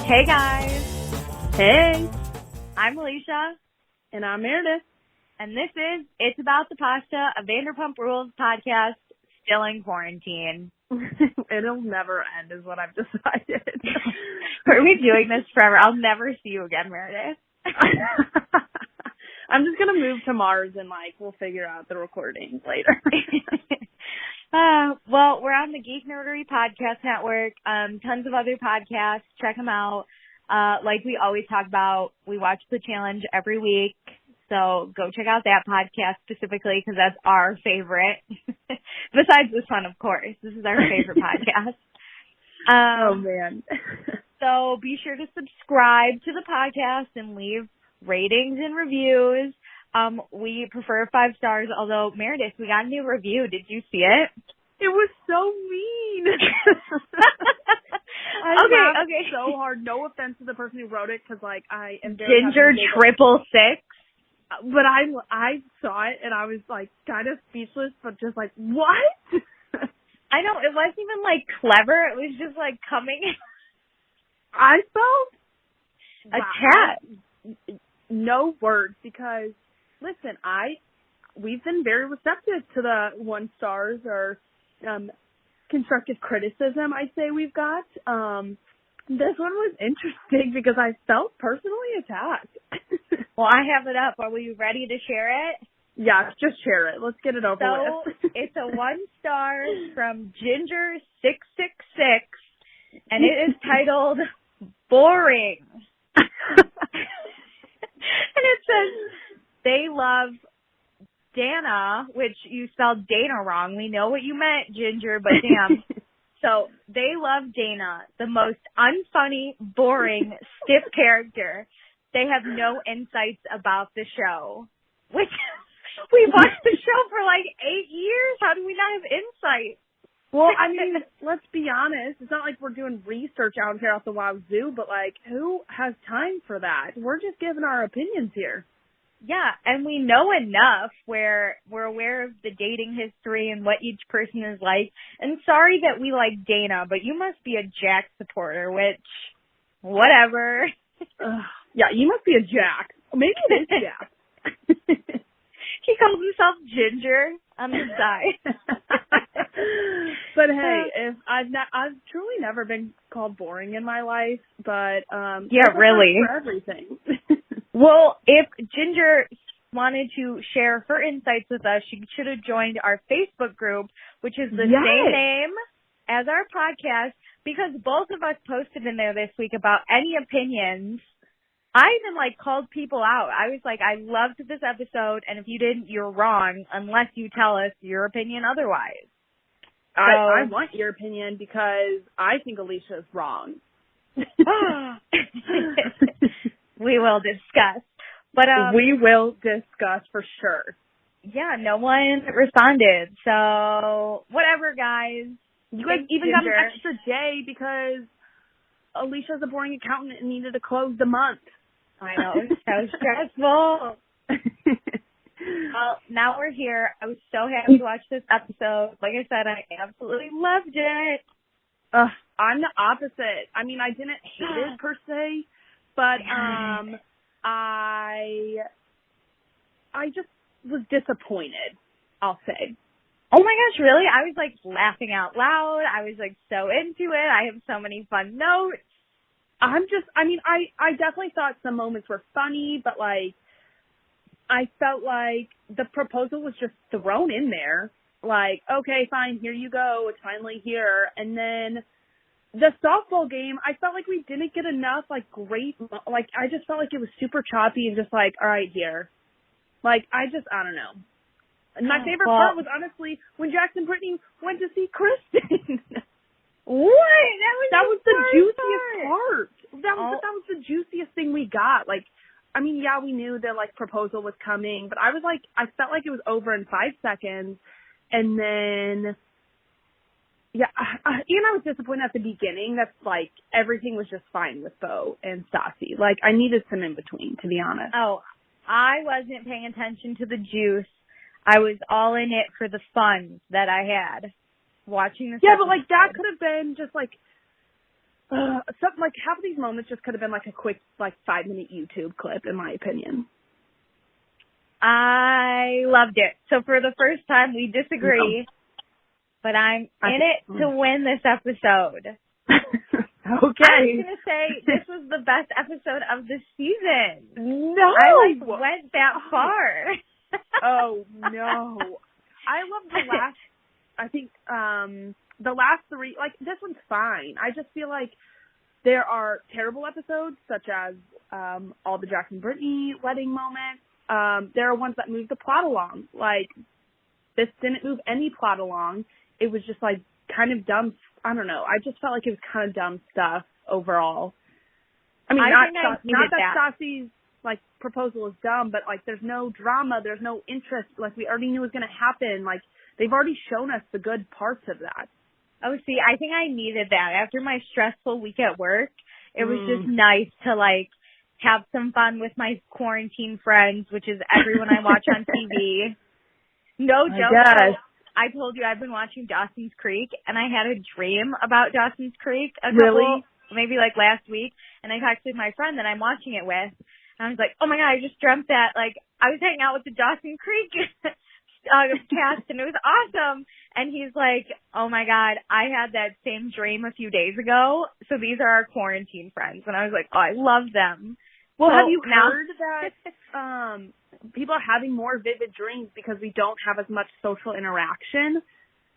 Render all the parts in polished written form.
Hey guys. Hey. I'm Alicia. And I'm Meredith. And this is It's About the Pasta, a Vanderpump Rules podcast, still in quarantine. It'll never end is what I've decided. Are we doing this forever? I'll never see you again, Meredith. I'm just going to move to Mars and we'll figure out the recording later. Well, we're on the Geek Nerdery Podcast Network. Tons of other podcasts. Check them out. Like we always talk about, we watch the challenge every week. So go check out that podcast specifically because that's our favorite. Besides this one, of course. This is our favorite podcast. Oh, man. So be sure to subscribe to the podcast and leave ratings and reviews. We prefer 5 stars, although, Meredith, we got a new review. Did you see it? It was so mean. I laughed so hard. No offense to the person who wrote it because, I am very Ginger 666. But I saw it and I was kind of speechless, but just what? I know, it wasn't even clever. It was just coming. I felt attacked. No words because listen, we've been very receptive to the 1 stars or constructive criticism I'd say we've got. This one was interesting because I felt personally attacked. Well, I have it up. Are we ready to share it? Yeah, just share it. Let's get it over with. It's a 1 star from Ginger666, and it is titled Boring. And it says, they love Dana, which you spelled Dana wrong. We know what you meant, Ginger, but damn. So, they love Dana, the most unfunny, boring, stiff character. They have no insights about the show. Which, we watched the show for 8 years. How do we not have insight? Well, I mean, let's be honest. It's not like we're doing research out here at the Wazoo, but who has time for that? We're just giving our opinions here. Yeah, and we know enough where we're aware of the dating history and what each person is like. And sorry that we like Dana, but you must be a Jack supporter, which, whatever. Yeah, you must be a Jack. Maybe it is Jack. He calls himself Ginger on the side. But hey, if I've truly never been called boring in my life, but yeah, really for everything. Well, if Ginger wanted to share her insights with us, she should have joined our Facebook group, which is the same name as our podcast, because both of us posted in there this week about any opinions. I even called people out. I was I loved this episode, and if you didn't, you're wrong, unless you tell us your opinion otherwise. So, I want your opinion because I think Alicia's wrong. We will discuss. But we will discuss for sure. Yeah, no one responded. So whatever, guys. You guys even got an extra day because Alicia's a boring accountant and needed to close the month. I know, it's so stressful. Well, now we're here. I was so happy to watch this episode. Like I said, I absolutely loved it. I'm the opposite. I mean, I didn't hate it per se, but I just was disappointed, I'll say. Oh my gosh, really? I was laughing out loud. I was so into it. I have so many fun notes. I definitely thought some moments were funny, but I felt like the proposal was just thrown in there. Okay, fine, here you go. It's finally here. And then the softball game, I felt like we didn't get enough, great, I just felt like it was super choppy and just all right, here. I don't know. And my favorite part was honestly when Jax and Brittany went to see Kristen. What? That was the juiciest part. That was the juiciest thing we got. We knew the proposal was coming, but I felt like it was over in 5 seconds, and then I was disappointed at the beginning. That's everything was just fine with Bo and Stassi. I needed some in between, to be honest. Oh, I wasn't paying attention to the juice. I was all in it for the fun that I had watching this. Yeah, but that could have been just Something like half of these moments just could have been like a quick, like 5-minute YouTube clip, in my opinion. I loved it. So for the first time, we disagree, but I'm in it to win this episode. Okay. I was going to say, this was the best episode of the season. No! I, went that far. Oh, no. I love the last, I think, the last 3, like, this one's fine. I just feel like there are terrible episodes, such as all the Jack and Brittany wedding moments. There are ones that move the plot along. Like, this didn't move any plot along. It was just, like, kind of dumb. I don't know. I just felt like it was kind of dumb stuff overall. I mean, not that Stassi's, like, proposal is dumb, but, like, there's no drama. There's no interest. Like, we already knew it was going to happen. Like, they've already shown us the good parts of that. Oh, see, I think I needed that. After my stressful week at work, it was just nice to, like, have some fun with my quarantine friends, which is everyone I watch on TV. No joke. I told you I've been watching Dawson's Creek, and I had a dream about Dawson's Creek maybe like last week, and I texted my friend that I'm watching it with, and I was like, oh my God, I just dreamt that, like, I was hanging out with the Dawson Creek cast, and it was awesome. And he's like, oh my God, I had that same dream a few days ago, so these are our quarantine friends. And I was like, oh, I love them. Well, have you heard that people are having more vivid dreams because we don't have as much social interaction?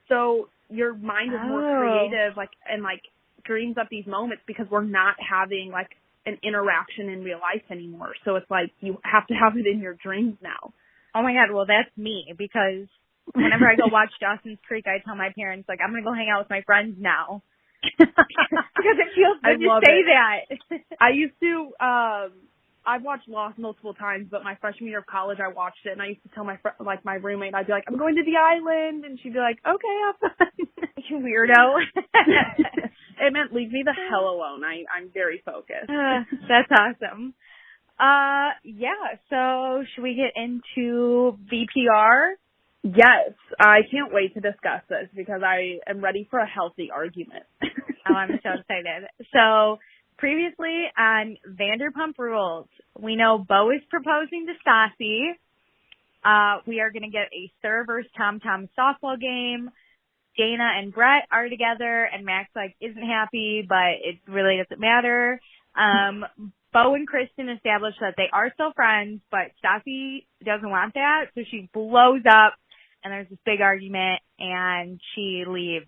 So your mind is more creative, like, and like dreams up these moments because we're not having like an interaction in real life anymore. So it's like you have to have it in your dreams now. Oh my God, well that's me, because whenever I go watch Dawson's Creek, I tell my parents, like, I'm going to go hang out with my friends now. Because it feels good to say that. I used to, I've watched Lost multiple times, but my freshman year of college, I watched it, and I used to tell my my roommate, I'd be like, I'm going to the island, and she'd be like, okay, have fun. You weirdo. It meant leave me the hell alone. I'm very focused. That's awesome. Yeah, so should we get into VPR? Yes, I can't wait to discuss this because I am ready for a healthy argument. Oh, I'm so excited. So, previously on Vanderpump Rules, we know Beau is proposing to Stassi. We are going to get a Sir versus Tom softball game. Dana and Brett are together, and Max, like, isn't happy, but it really doesn't matter. Beau and Kristen establish that they are still friends, but Stassi doesn't want that, so she blows up, and there's this big argument, and she leaves.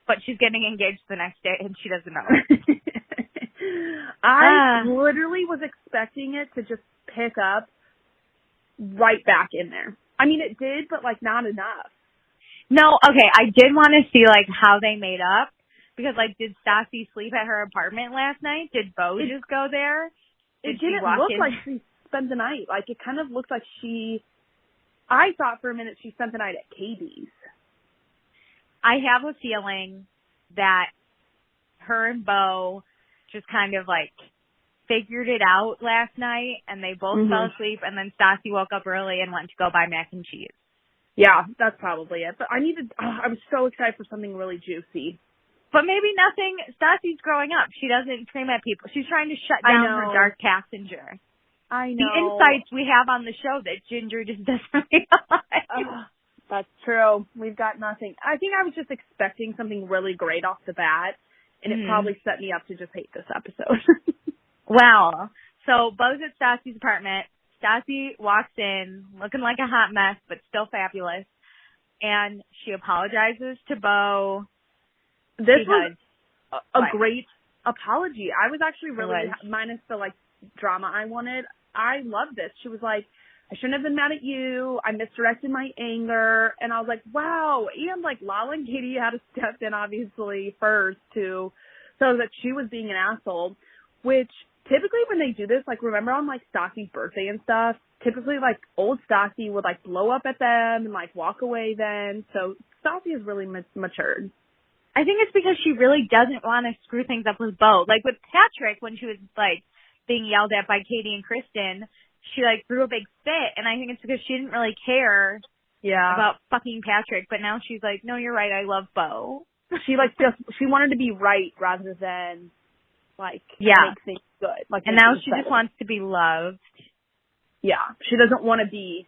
But she's getting engaged the next day, and she doesn't know. I literally was expecting it to just pick up right back in there. I mean, it did, but, like, not enough. No, okay, I did want to see, like, how they made up. Because, like, did Stassi sleep at her apartment last night? Did Beau just go there? It didn't look like she spent the night. Like, it kind of looked like I thought for a minute she spent the night at Katie's. I have a feeling that her and Beau just kind of, like, figured it out last night, and they both fell asleep, and then Stassi woke up early and went to go buy mac and cheese. Yeah, that's probably it. But I was so excited for something really juicy. But maybe nothing. Stassi's growing up. She doesn't scream at people. She's trying to shut down her dark passenger. I know. The insights we have on the show that Ginger just doesn't realize. That's true. We've got nothing. I think I was just expecting something really great off the bat, and it probably set me up to just hate this episode. Wow. So Beau's at Stassi's apartment. Stassi walks in looking like a hot mess, but still fabulous. And she apologizes to Beau. This was a great apology. I was actually really, minus the, like, drama I wanted, I loved this. She was like, I shouldn't have been mad at you. I misdirected my anger. And I was like, wow. And, like, Lala and Katie had to step in, obviously, first so that she was being an asshole, which typically when they do this, like, remember on, like, Stassi's birthday and stuff, typically, like, old Stassi would, like, blow up at them and, like, walk away then. So Stassi has really matured. I think it's because she really doesn't want to screw things up with Beau. Like with Patrick, when she was like being yelled at by Katie and Kristen, she like threw a big fit, and I think it's because she didn't really care about fucking Patrick. But now she's like, no, you're right, I love Beau. She she wanted to be right rather than make things good. And now she just wants to be loved. Yeah, she doesn't want to be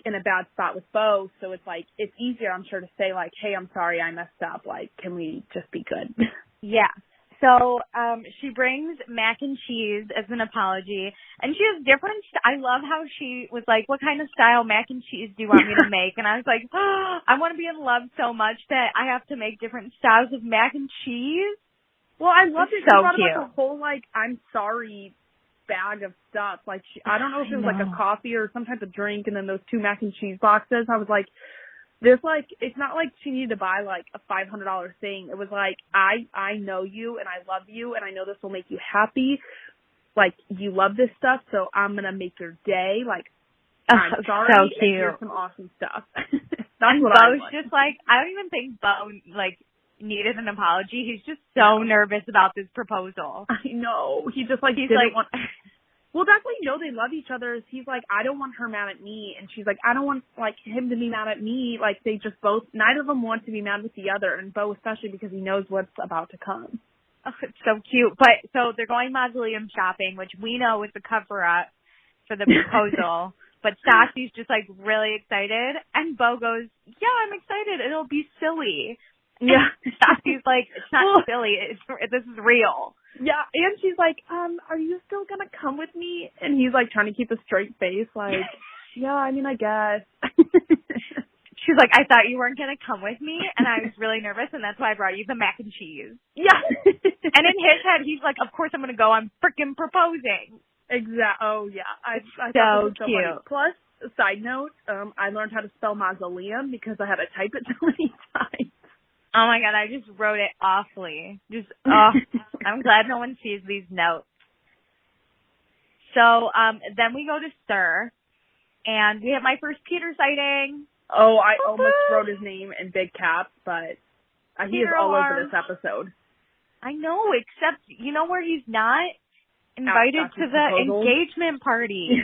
in a bad spot with Bo, so it's it's easier, I'm sure, to say hey, I'm sorry, I messed up. Can we just be good? Yeah. So she brings mac and cheese as an apology, and she has different. I love how she was like, "What kind of style mac and cheese do you want me to make?" And I was like, "Oh, I want to be in love so much that I have to make different styles of mac and cheese." Well, I love it. So she brought cute. Up a whole I'm sorry bag of stuff. I don't know if it was a coffee or some type of drink, and then those 2 mac and cheese boxes. I was like, this it's not she needed to buy a $500 thing. It was I know you and I love you and I know this will make you happy. You love this stuff, so I'm gonna make your day. I'm sorry. So cute. And here's some awesome stuff. That's and what Bo's I want. just I don't even think Bo needed an apology. He's just so nervous about this proposal. I know. He just he's didn't want. Well, that's why you know they love each other. Is he's I don't want her mad at me, and she's I don't want him to be mad at me. They just both, neither of them want to be mad with the other, and Bo especially because he knows what's about to come. Oh, it's so cute. But so they're going mausoleum shopping, which we know is the cover up for the proposal. But Stassi's just really excited, and Bo goes, "Yeah, I'm excited. It'll be silly." Yeah. Stassi's it's not silly. This is real. Yeah, and she's are you still gonna come with me? And he's trying to keep a straight face, yeah, I mean, I guess. She's I thought you weren't gonna come with me, and I was really nervous, and that's why I brought you the mac and cheese. Yeah. And in his head, he's of course I'm gonna go. I'm freaking proposing. Exactly. Oh yeah, I so thought this was so cute. funny. Plus, side note, I learned how to spell mausoleum because I had to type it so many times. Oh my God, I just wrote it awfully. I'm glad no one sees these notes. So then we go to Sir, and we have my first Peter sighting. Oh, I almost wrote his name in big caps, but he is all over this episode. I know, except you know where he's not? Invited to the engagement party.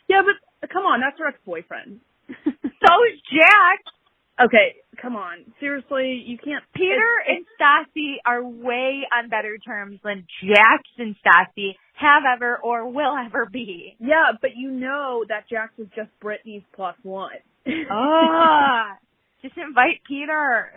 Yeah, but come on, that's her ex-boyfriend. So is Jack. Okay, come on. Seriously, you can't... Peter and Stassi are way on better terms than Jax and Stassi have ever or will ever be. Yeah, but you know that Jax is just Brittany's +1. Just invite Peter.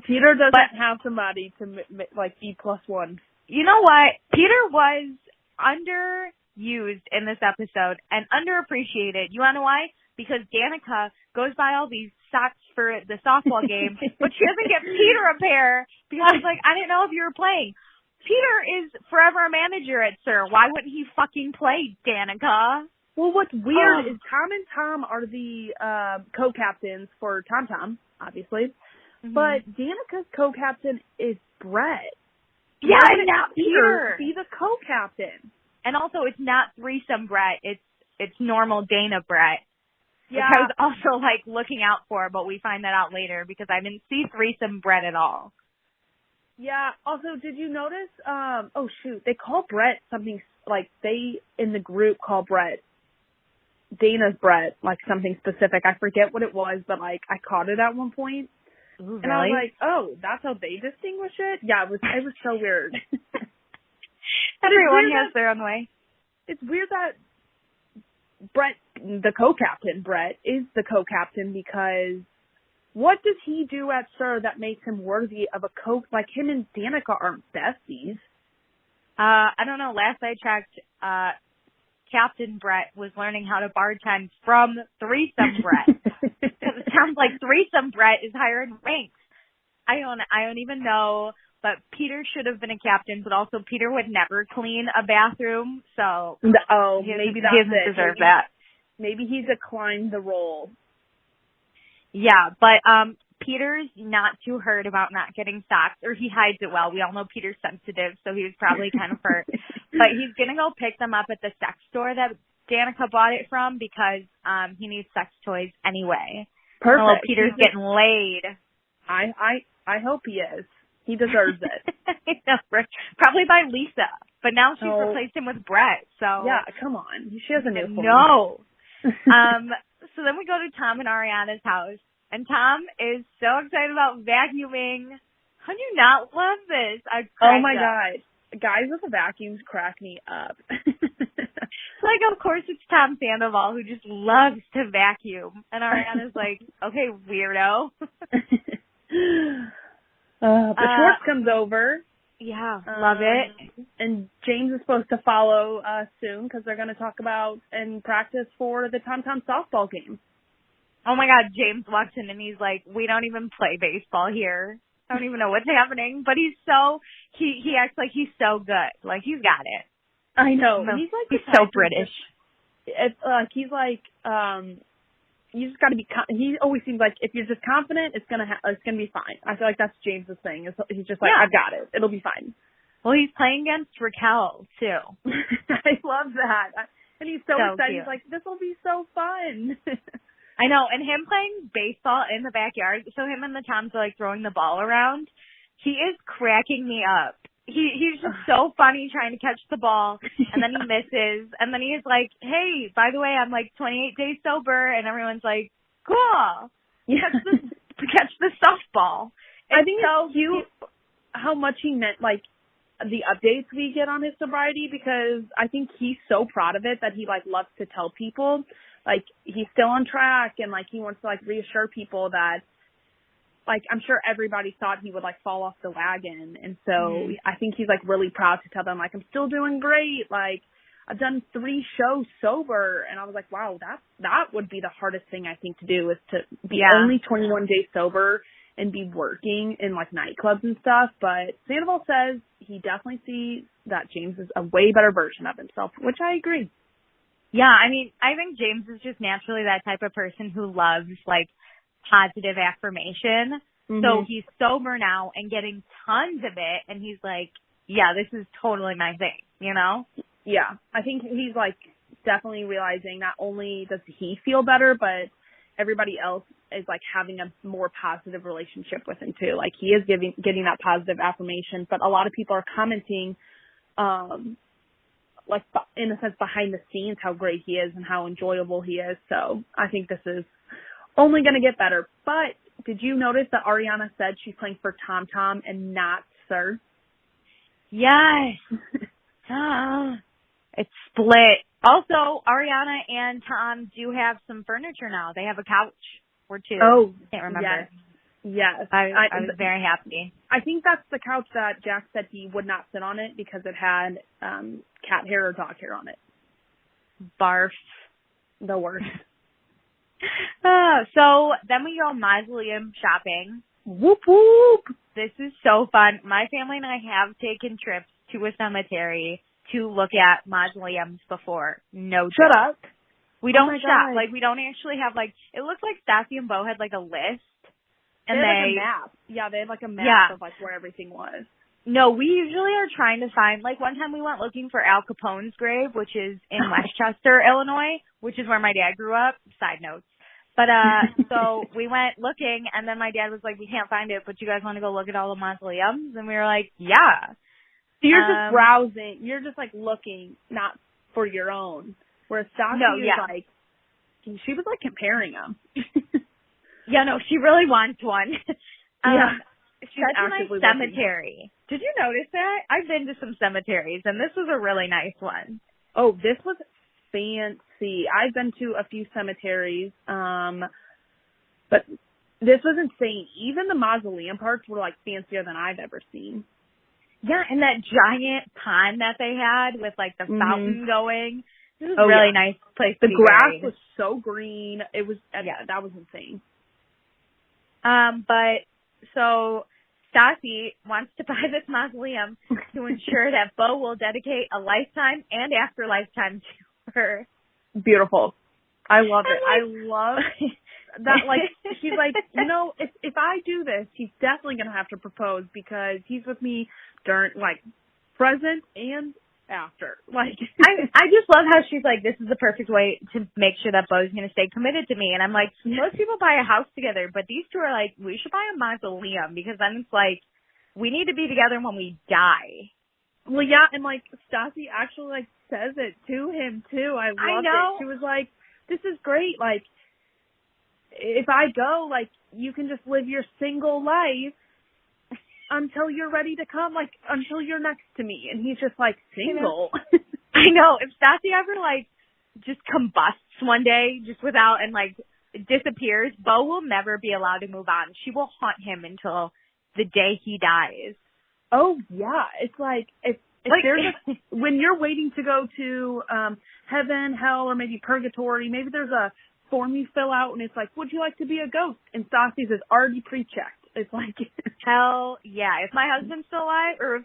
Peter doesn't have somebody to, be +1. You know what? Peter was underused in this episode and underappreciated. You want to know why? Because Danica goes by all these socks for the softball game, but she doesn't get Peter a pair because she's I didn't know if you were playing. Peter is forever a manager at Sir. Why wouldn't he fucking play, Danica? Well, what's weird is Tom and Tom are the co-captains for Tom Tom, obviously. Mm-hmm. But Danica's co-captain is Brett. Yeah, and not Peter. Be the co-captain. And also, it's not threesome Brett. It's normal Dana Brett. Yeah. Which I was also looking out for, but we find that out later because I didn't see threesome Brett at all. Yeah. Also, did you notice? Oh shoot, they call Brett something they in the group call Brett Dana's Brett something specific. I forget what it was, but I caught it at one point. Ooh, and really? I was oh, that's how they distinguish it? Yeah, it was so weird. Everyone has their own way. It's weird that Brett, the co-captain, Brett, is the co-captain because what does he do at Sir that makes him worthy of a him and Danica aren't besties. I don't know. Last I checked, Captain Brett was learning how to bartend from threesome Brett. Because it sounds like threesome Brett is higher in ranks. I don't even know. But Peter should have been a captain, but also Peter would never clean a bathroom, so maybe that's he doesn't deserve that. Maybe he declined the role. Yeah, but Peter's not too hurt about not getting socks, or he hides it well. We all know Peter's sensitive, so he was probably kind of hurt. But he's going to go pick them up at the sex store that Danica bought it from because he needs sex toys anyway. Perfect. Well, Peter's getting laid. I hope he is. He deserves it. Probably by Lisa. But now she's replaced him with Brett, so... Yeah, come on. She has a new phone. No. So then we go to Tom and Ariana's house, And Tom is so excited about vacuuming. How do you not love this? Oh my God. Guys with the vacuums crack me up. Like, of course, it's Tom Sandoval who just loves to vacuum. And Ariana's like, okay, weirdo. But Schwartz comes over. Yeah, love it. And James is supposed to follow soon because they're going to talk about and practice for the Tom Tom softball game. Oh my God, James walks in and he's like, we don't even play baseball here. I don't even know what's happening. But he acts like he's so good. Like, he's got it. I know. He's so British. It's he's like, you just got to be. He always seems like if you're just confident, it's gonna be fine. I feel like that's James's thing. He's just like, I've got it. It'll be fine. Well, he's playing against Raquel too. I love that, and he's so excited. Cute. He's like, this will be so fun. I know, and him playing baseball in the backyard. So him and the Toms are like throwing the ball around. He is cracking me up. He's just so funny trying to catch the ball, and then he misses, and then he's like, hey, by the way, I'm like 28 days sober, and everyone's like, cool, catch the softball. I think it's cute how much he meant, like, the updates we get on his sobriety, because I think he's so proud of it that he, like, loves to tell people, like, he's still on track, and, like, he wants to, like, reassure people that, like, I'm sure everybody thought he would, like, fall off the wagon. And so I think he's, like, really proud to tell them, like, I'm still doing great. Like, I've done 3 shows sober. And I was like, wow, that would be the hardest thing, I think, to do is to be only 21 days sober and be working in, like, nightclubs and stuff. But Sandoval says he definitely sees that James is a way better version of himself, which I agree. Yeah, I mean, I think James is just naturally that type of person who loves, like, positive affirmation. So he's sober now and getting tons of it, and he's like, yeah, this is totally my thing, you know? Yeah, I think he's like definitely realizing not only does he feel better, but everybody else is like having a more positive relationship with him too. Like, he is getting that positive affirmation, but a lot of people are commenting like, in a sense, behind the scenes, how great he is and how enjoyable he is. So I think this is only going to get better. But did you notice that Ariana said she's playing for Tom Tom and not Sir? Yes. It's split. Also, Ariana and Tom do have some furniture now. They have a couch or 2. Oh, can't remember. Yes. I was very happy. I think that's the couch that Jack said he would not sit on it because it had cat hair or dog hair on it. Barf. The worst. So then we go mausoleum shopping. Whoop whoop. This is so fun. My family and I have taken trips to a cemetery to look at mausoleums before. No Shut joke. up. We don't shop. Like, we don't actually have, like, it looks like Stassi and Bo had, like, a list. And they had, like, a map. Yeah, they had, like, a map of, like, where everything was. No, we usually are trying to find, like, one time we went looking for Al Capone's grave, which is in Westchester, Illinois, which is where my dad grew up. Side notes. But, so we went looking, and then my dad was like, we can't find it, but you guys want to go look at all the mausoleums? And we were like, yeah. So you're just browsing. You're just, like, looking, not for your own. Whereas Stassi was, like, she was, like, comparing them. Yeah, no, she really wants one. She's actively a nice cemetery. Did you notice that? I've been to some cemeteries, and this was a really nice one. Oh, this was fancy. I've been to a few cemeteries, but this was insane. Even the mausoleum parts were, like, fancier than I've ever seen. Yeah, and that giant pond that they had with, like, the fountain going. This was a really nice place to be. The grass was so green. It was, that was insane. But, so, Stassi wants to buy this mausoleum to ensure that Bo will dedicate a lifetime and afterlife time to her. Beautiful. I love it. I love that, like, she's like, you know, if I do this, he's definitely going to have to propose because he's with me during, like, present and after. Like, I just love how she's like, this is the perfect way to make sure that Bo's going to stay committed to me. And I'm like, most people buy a house together, but these two are like, we should buy a mausoleum because then it's like, we need to be together when we die. Well, yeah, and, like, Stassi actually, like, says it to him, too. I loved it. She was like, this is great. Like, if I go, like, you can just live your single life until you're ready to come, like, until you're next to me. And he's just, like, single. I know. If Stassi ever, like, just combusts one day just without and, like, disappears, Beau will never be allowed to move on. She will haunt him until the day he dies. Oh, yeah. It's like, if Like, there's when you're waiting to go to heaven, hell, or maybe purgatory, maybe there's a form you fill out and it's like, would you like to be a ghost? And Stassi's is already pre-checked. It's like, hell yeah. If my husband's still alive, or if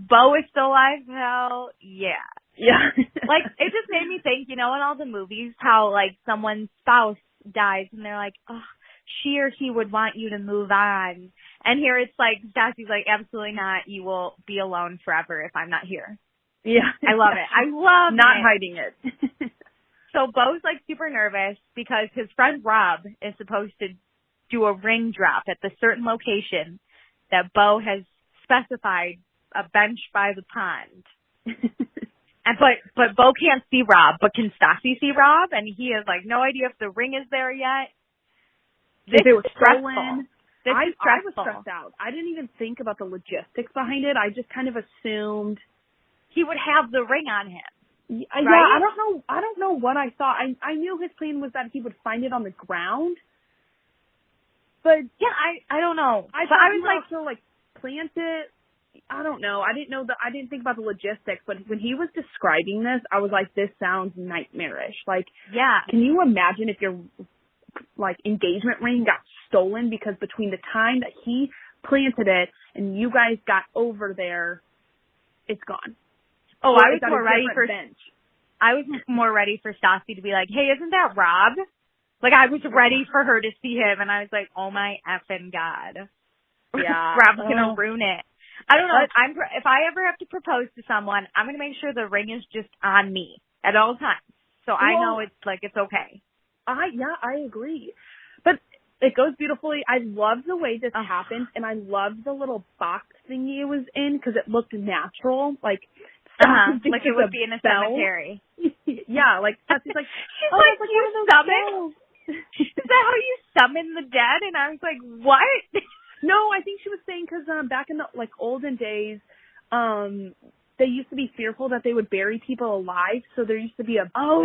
Beau is still alive, hell yeah. yeah. Like, it just made me think, in all the movies, how, like, someone's spouse dies and they're like, oh, she or he would want you to move on. And here it's like, Stassi's like, absolutely not. You will be alone forever if I'm not here. Yeah. I love it. I love not it. hiding it. So Beau's like super nervous because his friend Rob is supposed to do a ring drop at the certain location that Beau has specified, a bench by the pond. And but Beau can't see Rob, but can Stassi see Rob? And he has like no idea if the ring is there yet. This if it was is stressful. stolen. I was stressed out. I didn't even think about the logistics behind it. I just kind of assumed he would have the ring on him. Yeah, right? I don't know what I thought. I knew his plan was that he would find it on the ground. But yeah, I don't know. I was like to like plant it. I don't know. I didn't think about the logistics, but when he was describing this, I was like, this sounds nightmarish. Like, yeah. Can you imagine if your like engagement ring got stolen because between the time that he planted it and you guys got over there, it's gone. Oh, so I was more ready for bench. I was more ready for Stassi to be like, hey, isn't that Rob? Like, I was ready for her to see him, and I was like, oh my effing God. Yeah. Rob's gonna ruin it. I don't know. If I ever have to propose to someone, I'm gonna make sure the ring is just on me at all times, so I know it's okay. I agree, but it goes beautifully. I love the way this happened, and I love the little box thingy it was in because it looked natural, like it would be in a cemetery. Yeah, like Stassi's like, she's like, you summon? Is that how you summon the dead? And I was like, what? No, I think she was saying because back in the like olden days, they used to be fearful that they would bury people alive, so there used to be a bell.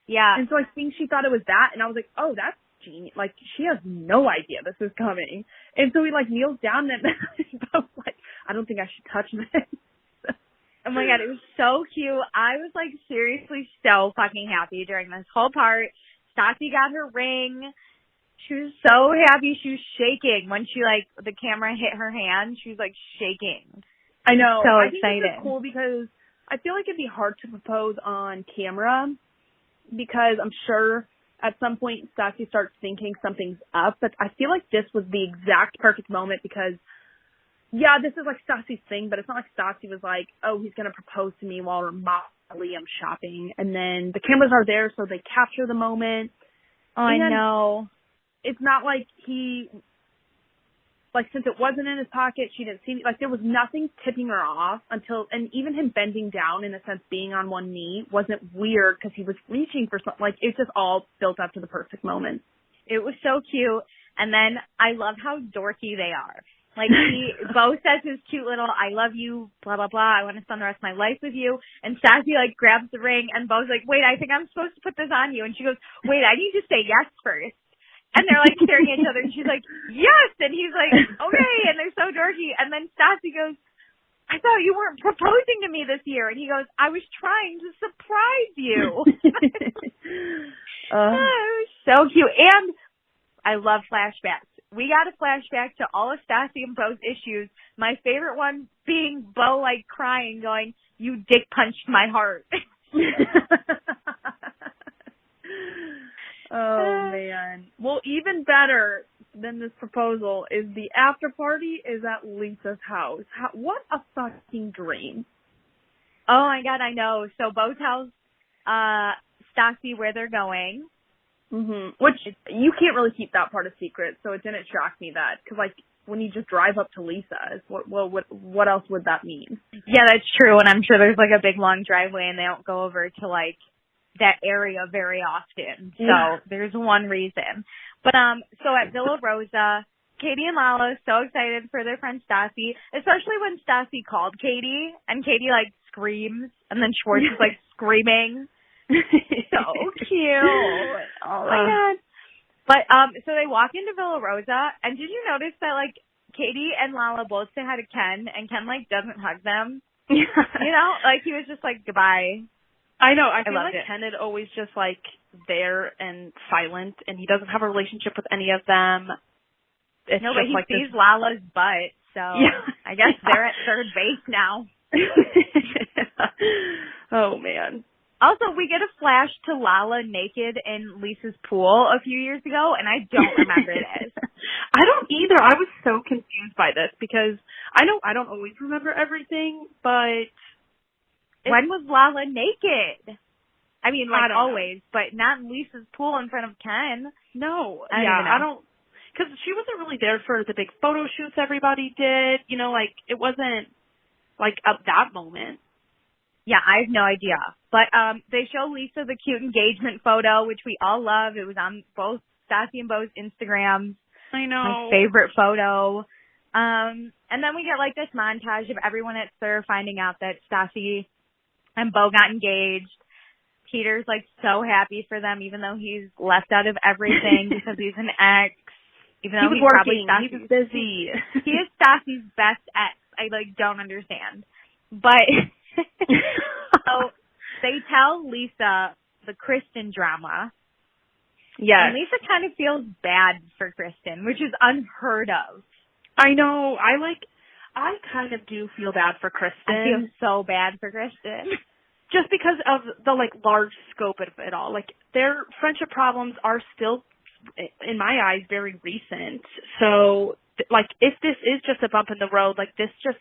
Yeah. And so I think she thought it was that, and I was like, oh, that's genius. Like, she has no idea this is coming. And so he like kneels down and I was like, I don't think I should touch this. Oh my God, it was so cute. I was like seriously so fucking happy during this whole part. Stassi got her ring. She was so happy. She was shaking when she like the camera hit her hand. She was like shaking. I know. So I excited. think it's cool because I feel like it'd be hard to propose on camera because I'm sure at some point Stassi starts thinking something's up. But I feel like this was the exact perfect moment because, yeah, this is like Stassi's thing, but it's not like Stassi was like, oh, he's going to propose to me while Molly I'm shopping. And then the cameras are there, so they capture the moment. Oh, I know. It's not like he, like, since it wasn't in his pocket, she didn't see it. Like, there was nothing tipping her off until, and even him bending down, in a sense, being on one knee, wasn't weird because he was reaching for something. Like, it just all built up to the perfect moment. It was so cute. And then I love how dorky they are. Like, Beau says his cute little, I love you, blah, blah, blah, I want to spend the rest of my life with you. And Stassi, like, grabs the ring, and Beau's like, wait, I think I'm supposed to put this on you. And she goes, wait, I need to say yes first. And they're, like, staring at each other, and she's like, yes! And he's like, okay, and they're so dorky. And then Stassi goes, I thought you weren't proposing to me this year. And he goes, I was trying to surprise you. It was so cute. And I love flashbacks. We got a flashback to all of Stassi and Beau's issues. My favorite one being Beau, like, crying, going, you dick punched my heart. Oh, man. Well, even better than this proposal is the after party is at Lisa's house. What a fucking dream. Oh, my God, I know. So Beau tells Stassi where they're going. Mm-hmm. Which, you can't really keep that part a secret, so it didn't shock me that. Because, like, when you just drive up to Lisa's, what else would that mean? Yeah, that's true, and I'm sure there's, like, a big, long driveway, and they don't go over to, like, that area very often. So there's one reason. But so at Villa Rosa, Katie and Lala so excited for their friend Stassi, especially when Stassi called Katie and Katie like screams and then Schwartz is like screaming. So cute. Oh my God. But so they walk into Villa Rosa, and did you notice that like Katie and Lala both say hi to Ken, and Ken like doesn't hug them? You know, like he was just like goodbye. I know. I feel like Ken is always just like there and silent, and he doesn't have a relationship with any of them. It's no, but he like sees Lala's butt, so I guess they're at third base now. Oh man. Also, we get a flash to Lala naked in Lisa's pool a few years ago, and I don't remember this. I don't either. I was so confused by this because I don't always remember everything, but when was Lala naked? I mean, like always, know. but not in Lisa's pool in front of Ken. No, I don't, because she wasn't really there for the big photo shoots everybody did. You know, like it wasn't like at that moment. Yeah, I have no idea. But they show Lisa the cute engagement photo, which we all love. It was on both Stassi and Bo's Instagrams. I know. My favorite photo. And then we get like this montage of everyone at SUR finding out that Stassi and Bo got engaged. Peter's like so happy for them, even though he's left out of everything because he's an ex. Even though he was working, he was busy. He is Stassi's best ex. I like don't understand. But so they tell Lisa the Kristen drama. Yes. And Lisa kind of feels bad for Kristen, which is unheard of. I know. I kind of do feel bad for Kristen. I feel so bad for Kristen. Just because of the like large scope of it all. Like their friendship problems are still, in my eyes, very recent. So like if this is just a bump in the road, like this just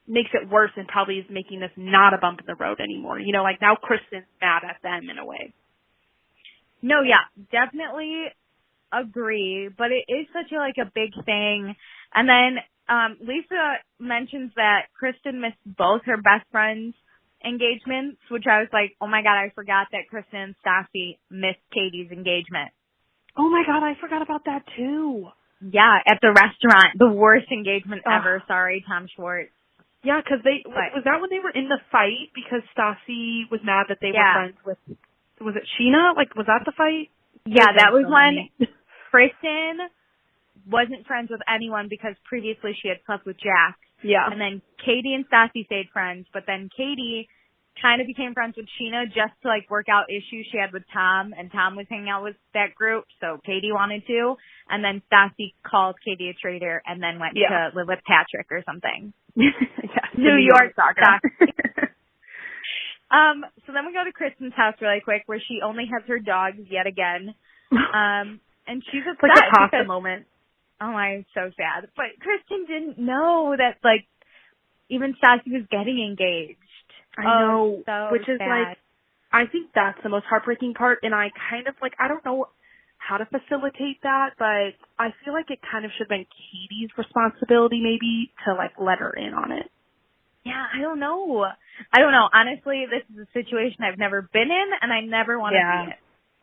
makes it worse and probably is making this not a bump in the road anymore. You know, like now Kristen's mad at them in a way. No, yeah, definitely agree, but it is such a big thing. And then Lisa mentions that Kristen missed both her best friends' engagements, which I was like, oh my God, I forgot that Kristen and Stassi missed Katie's engagement. Oh my God, I forgot about that too. Yeah, at the restaurant, the worst engagement ever. Sorry, Tom Schwartz. Yeah, because was that when they were in the fight because Stassi was mad that they were friends with, was it Sheena? Like, was that the fight? Yeah, that was when Kristen wasn't friends with anyone because previously she had slept with Jack. Yeah. And then Katie and Stassi stayed friends, but then Katie kind of became friends with Sheena just to work out issues she had with Tom, and Tom was hanging out with that group, so Katie wanted to. And then Stassi called Katie a traitor and then went to live with Patrick or something. New York soccer. So then we go to Kristen's house really quick, where she only has her dogs yet again. And she's upset. Like a pasta moment. Oh, I'm so sad. But Kristen didn't know that, even Stassi was getting engaged. I know, so which is sad. I think that's the most heartbreaking part, and I kind of, I don't know how to facilitate that, but I feel like it kind of should have been Katie's responsibility maybe to, let her in on it. Yeah, I don't know. Honestly, this is a situation I've never been in, and I never want to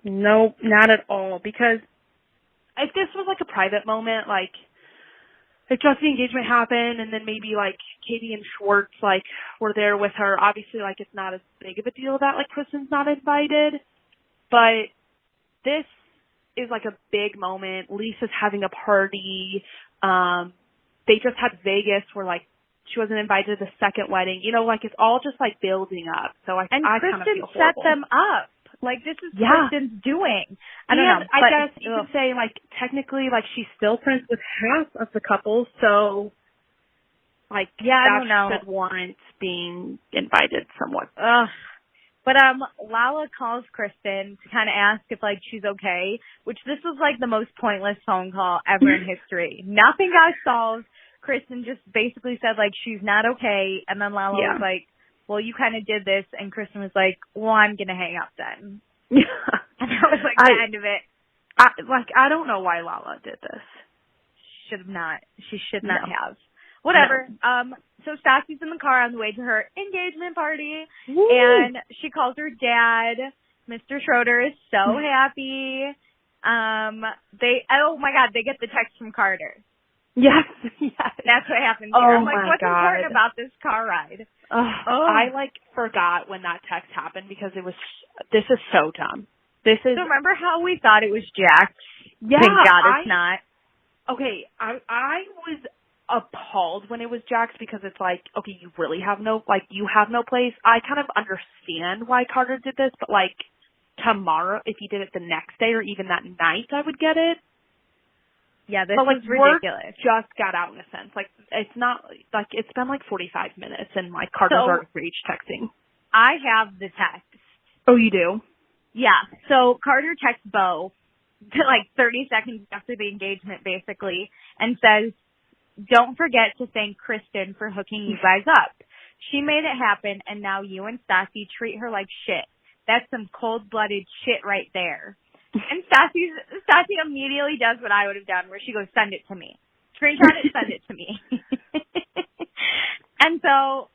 be in. No, not at all, because if this was, a private moment, if just the engagement happened and then maybe Katie and Schwartz were there with her, obviously it's not as big of a deal that Kristen's not invited, but this is a big moment. Lisa's having a party. They just had Vegas where she wasn't invited to the second wedding. It's all just building up. So I kind of feel horrible. Set them up. This is Kristen's doing. I don't know. I guess you could say, technically, she's still friends with half of the couple, so, I don't know. That should warrant being invited somewhat. But, Lala calls Kristen to kind of ask if, she's okay, which this was, the most pointless phone call ever in history. Nothing got solved. Kristen just basically said, she's not okay, and then Lala was like, well, you kind of did this, and Kristen was like, well, I'm going to hang up then. And that was, the end of it. I don't know why Lala did this. She should not have. Whatever. No. So Stassi's in the car on the way to her engagement party, and she calls her dad, Mr. Schroeder is so happy. Oh my God, they get the text from Carter. Yes. That's what happens here. Oh I'm like, what's important about this car ride? I forgot when that text happened because this is so dumb. So remember how we thought it was Jax? Yeah. Thank God it's not. Okay, I was appalled when it was Jax because it's like, okay, you really have no place. I kind of understand why Carter did this, but like tomorrow, if he did it the next day or even that night, I would get it. Yeah, this is ridiculous. Just got out in a sense. Like, it's not, like, it's been like 45 minutes and like Carter's already rage texting. I have the text. Oh, you do? Yeah. So Carter texts Bo like 30 seconds after the engagement basically and says, don't forget to thank Kristen for hooking you guys up. She made it happen and now you and Stassi treat her like shit. That's some cold-blooded shit right there. And Stassi immediately does what I would have done, where she goes, send it to me. Screenshot it, send it to me. And so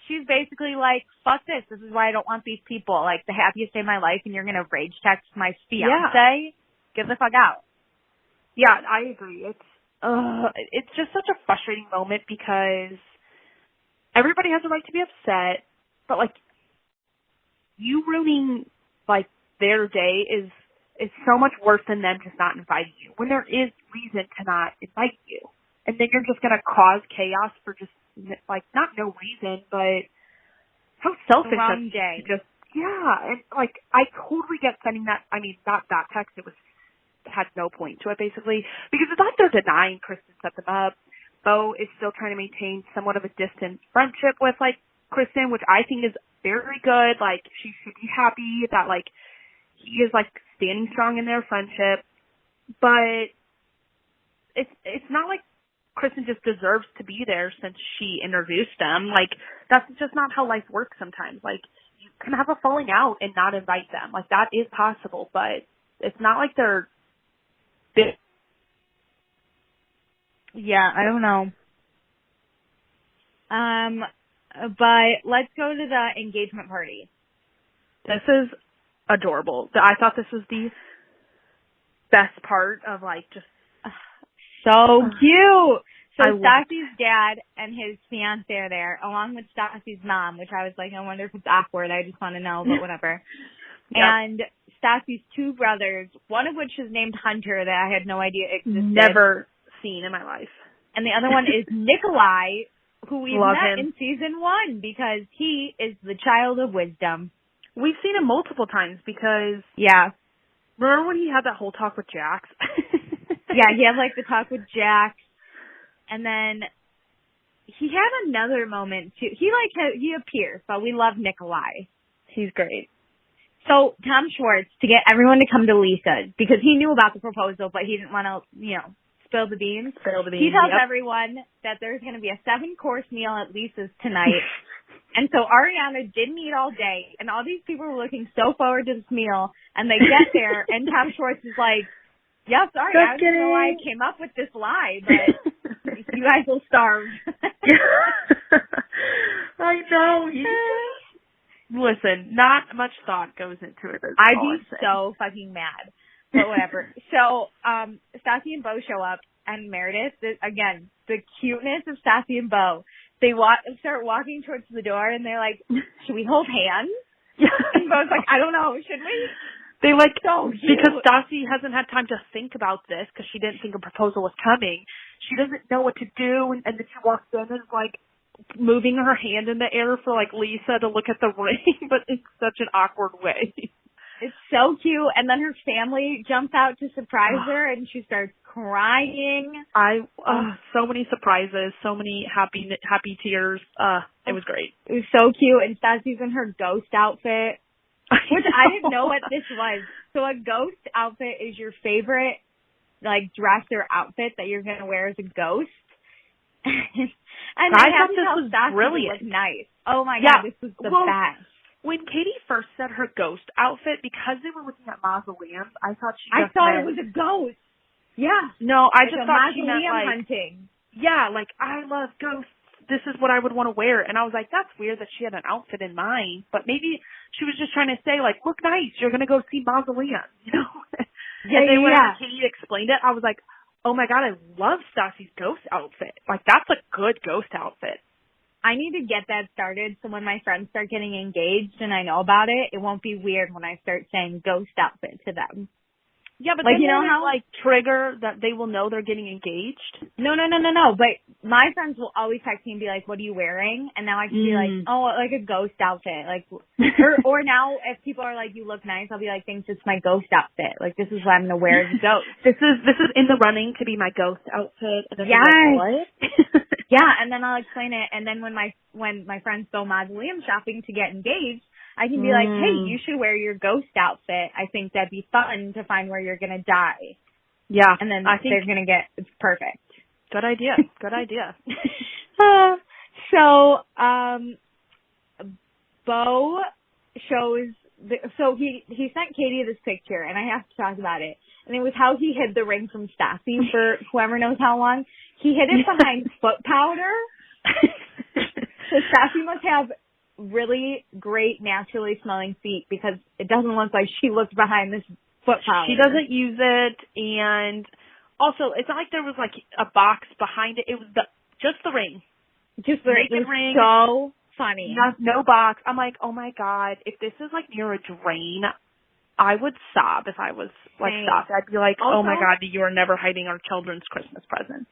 she's basically like, fuck this. This is why I don't want these people. Like, the happiest day of my life, and you're going to rage text my fiance? Yeah. Get the fuck out. Yeah, I agree. It's just such a frustrating moment because everybody has a right to be upset, but, like, you ruining, like, their day is so much worse than them just not inviting you, when there is reason to not invite you. And then you're just going to cause chaos for just, like, not no reason, but how selfish. Wrong day. And, like, I totally get sending that, I mean, that text, had no point to it, basically, because it's like they're denying Kristen set them up. Bo is still trying to maintain somewhat of a distant friendship with, like, Kristen, which I think is very good. Like, she should be happy that, like, he is, like, standing strong in their friendship, but it's not like Kristen just deserves to be there since she introduced them. Like, that's just not how life works sometimes. Like, you can have a falling out and not invite them. Like, that is possible, but it's not like they're big. Yeah, I don't know. But let's go to the engagement party. This is adorable. I thought this was the best part of, like, just so cute. So Stassi's dad and his fiance are there, along with Stassi's mom, which I was like, I wonder if it's awkward. I just want to know, but whatever. Yep. And Stassi's two brothers, one of which is named Hunter, that I had no idea existed. Never seen in my life. And the other one is Nikolai, who we met him in season 1 because he is the child of wisdom. We've seen him multiple times because... Yeah. Remember when he had that whole talk with Jax? Yeah, he had, like, the talk with Jax. And then he had another moment, too. He appears, but we love Nikolai. He's great. So Tom Schwartz, to get everyone to come to Lisa's, because he knew about the proposal, but he didn't want to, spill the beans. He tells everyone that there's going to be a 7-course meal at Lisa's tonight. And so Ariana didn't eat all day, and all these people were looking so forward to this meal, and they get there, and Tom Schwartz is like, yeah, sorry, I don't know why I came up with this lie, but you guys will starve. I know. Listen, not much thought goes into it. I'd be so fucking mad, but whatever. So, Stassi and Bo show up, and Meredith, again, the cuteness of Stassi and Bo. They start walking towards the door, and they're like, should we hold hands? And Bo's like, I don't know, should we? They because Stassi hasn't had time to think about this because she didn't think a proposal was coming. She doesn't know what to do, and then she walks in and is like moving her hand in the air for like Lisa to look at the ring, but in such an awkward way. It's so cute, and then her family jumps out to surprise her, and she starts crying. So many surprises, so many happy tears. It was great. It was so cute, and Stassi's in her ghost outfit. Which I didn't know what this was. So a ghost outfit is your favorite, like, dress or outfit that you're going to wear as a ghost. And I thought this was brilliant. Nice. Oh, my God, this was the best. When Katie first said her ghost outfit, because they were looking at mausoleums, I thought it was a ghost. Yeah. No, I just thought she meant, like, hunting. Yeah, like, I love ghosts. This is what I would want to wear. And I was like, that's weird that she had an outfit in mind. But maybe she was just trying to say, like, look nice, you're going to go see Mausoleum, you know? Yeah, and then when Katie explained it, I was like, oh my God, I love Stassi's ghost outfit. Like, that's a good ghost outfit. I need to get that started so when my friends start getting engaged and I know about it, it won't be weird when I start saying ghost outfit to them. Yeah, but like, you know how like trigger that they will know they're getting engaged? No. But my friends will always text me and be like, what are you wearing? And now I can be like, oh, like a ghost outfit. Like, or now if people are like, you look nice, I'll be like, thanks, it's my ghost outfit. Like, this is what I'm going to wear as a ghost. This is in the running to be my ghost outfit. And yes. Like, what? Yeah, and then I'll explain it. And then when my friends go mausoleum shopping to get engaged, I can be like, hey, you should wear your ghost outfit. I think that'd be fun to find where you're going to die. Yeah. And then they're going to get, it's perfect. Good idea. Good idea. Bo shows, so he sent Katie this picture, and I have to talk about it. And it was how he hid the ring from Stassi for whoever knows how long. He hid it behind foot powder. So Stassi must have really great naturally smelling feet because it doesn't look like she looked behind this foot powder. She doesn't use it, and also it's not like there was like a box behind it. It was just the ring. Just the ring. It was ring. So funny. No box. I'm like, oh my God, if this is like near a drain, I would sob if I was like stopped. I'd be like, also, oh my God, you are never hiding our children's Christmas presents.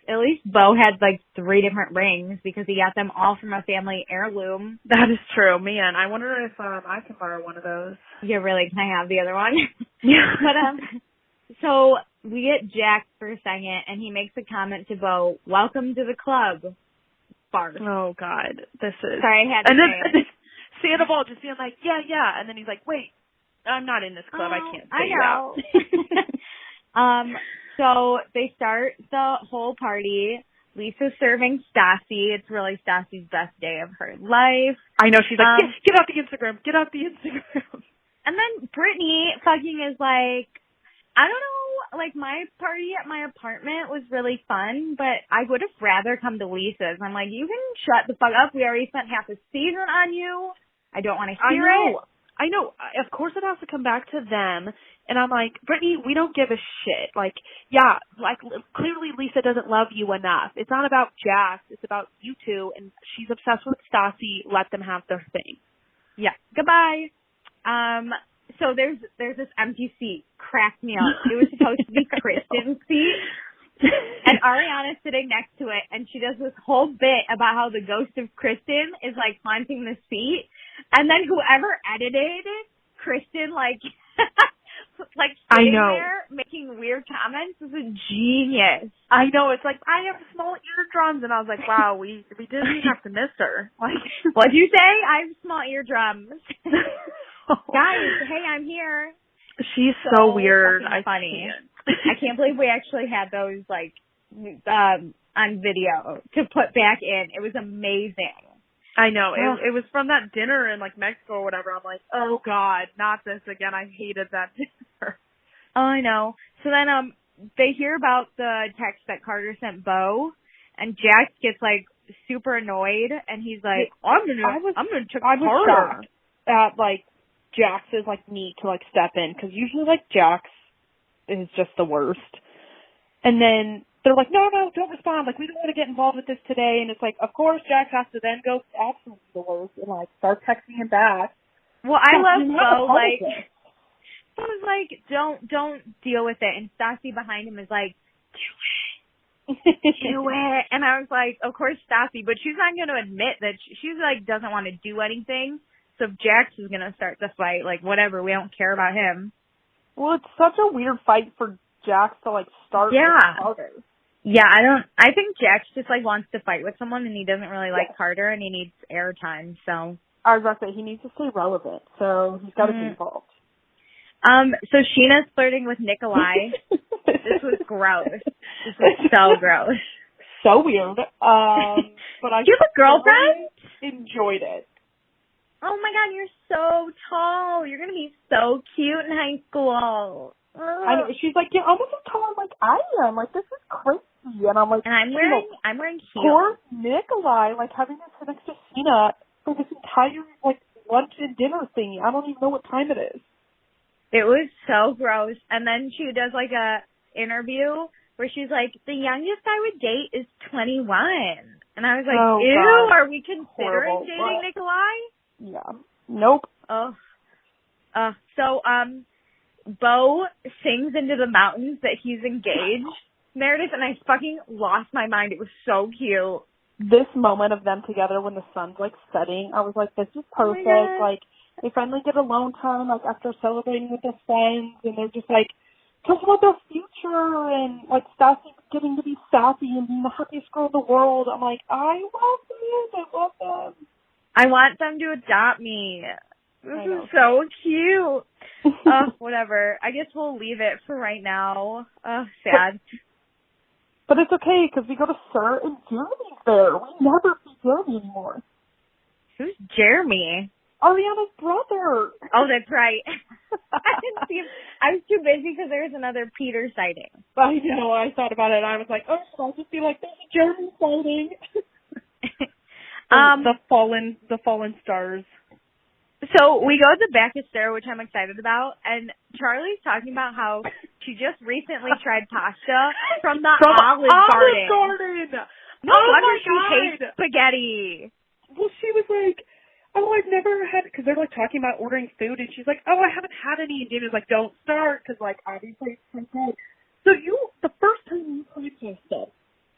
At least Bo had like 3 different rings because he got them all from a family heirloom. That is true. Man, I wonder if I can borrow one of those. Yeah, really? Can I have the other one? Yeah. But so we get Jack for a second, and he makes a comment to Bo, welcome to the club. Bart. Oh, God. This is... Sorry, I had to say it. Sandoval just being like, yeah. And then he's like, wait, I'm not in this club. I can't stay out. So they start the whole party. Lisa's serving Stassi. It's really Stassi's best day of her life. I know. She's like, get off the Instagram. Get off the Instagram. And then Brittany fucking is like, I don't know, like my party at my apartment was really fun, but I would have rather come to Lisa's. I'm like, you can shut the fuck up. We already spent half a season on you. I don't want to hear it. I know. Of course it has to come back to them. And I'm like, Brittany, we don't give a shit. Like, yeah, like clearly Lisa doesn't love you enough. It's not about Jax. It's about you two. And she's obsessed with Stassi. Let them have their thing. Yeah. Goodbye. So there's this empty seat. Cracked me up. It was supposed to be Kristen's seat. And Ariana's sitting next to it, and she does this whole bit about how the ghost of Kristen is like haunting the seat. And then whoever edited Kristen, like sitting there making weird comments is a genius. I know. It's like, I have small eardrums. And I was like, wow, we didn't have to miss her. Like, what'd you say? I have small eardrums. Guys, hey, I'm here. She's so weird. Funny. I can't believe we actually had those like on video to put back in. It was amazing. I know. It was from that dinner in like Mexico or whatever. I'm like, oh God, not this again. I hated that dinner. Oh, I know. So then they hear about the text that Carter sent Bo, and Jack gets like super annoyed, and he's like, I'm gonna check Carter. Shocked at like Jax's like need to like step in, because usually like Jax is just the worst. And then they're like, no, don't respond. Like, we don't want to get involved with this today. And it's like, of course, Jax has to then go absolutely the worst and like start texting him back. Well, I love Bo. Like, I was like, don't deal with it. And Stassi behind him is like, do it. And I was like, of course, Stassi, but she's not going to admit that she's like doesn't want to do anything. So if Jax is going to start the fight, like whatever, we don't care about him. Well, it's such a weird fight for Jax to like start with Carter. Yeah, I think Jax just like wants to fight with someone, and he doesn't really like Carter, and he needs airtime. So I was about to say he needs to stay relevant, so he's got to be involved. So Sheena's flirting with Nikolai. This was gross. This was so gross. So weird. But I do you have a girlfriend? Enjoyed it. Oh my God, you're so tall. You're gonna be so cute in high school. I know. She's like, you're almost as tall like I am. Like, this is crazy. And I'm like, and I'm wearing heels. Poor Nikolai, like having to sit next to Sheena for this entire like lunch and dinner thingy. I don't even know what time it is. It was so gross. And then she does like a interview where she's like, the youngest I would date is 21. And I was like, ew, God. Are we considering dating Nikolai? Yeah. Nope. So, Bo sings into the mountains that he's engaged, Meredith, and I fucking lost my mind. It was so cute. This moment of them together when the sun's, like, setting, I was like, this is perfect. Like, they finally get alone time, like, after celebrating with their friends, and they're just, like, talking about their future, and, like, Stassi getting to be sassy and being the happiest girl in the world. I'm like, I love them. I want them to adopt me. This is so cute. Whatever. I guess we'll leave it for right now. Sad. But it's okay, because we go to Sir and Jeremy's there. We never see Jeremy anymore. Who's Jeremy? Ariana's brother. Oh, that's right. I didn't see him. I was too busy because there was another Peter sighting. I know. I thought about it, and I was like, oh, should I just be like, there's a Jeremy sighting? The fallen stars. So we go to the Bacchus-Star, which I'm excited about, and Charlie's talking about how she just recently tried pasta from the Olive Garden. No wonder she hates spaghetti. Well, she was like, oh, I've never had, because they're like talking about ordering food, and she's like, oh, I haven't had any, and David's like, don't start, because like obviously it's so good. So the first time you tried pasta,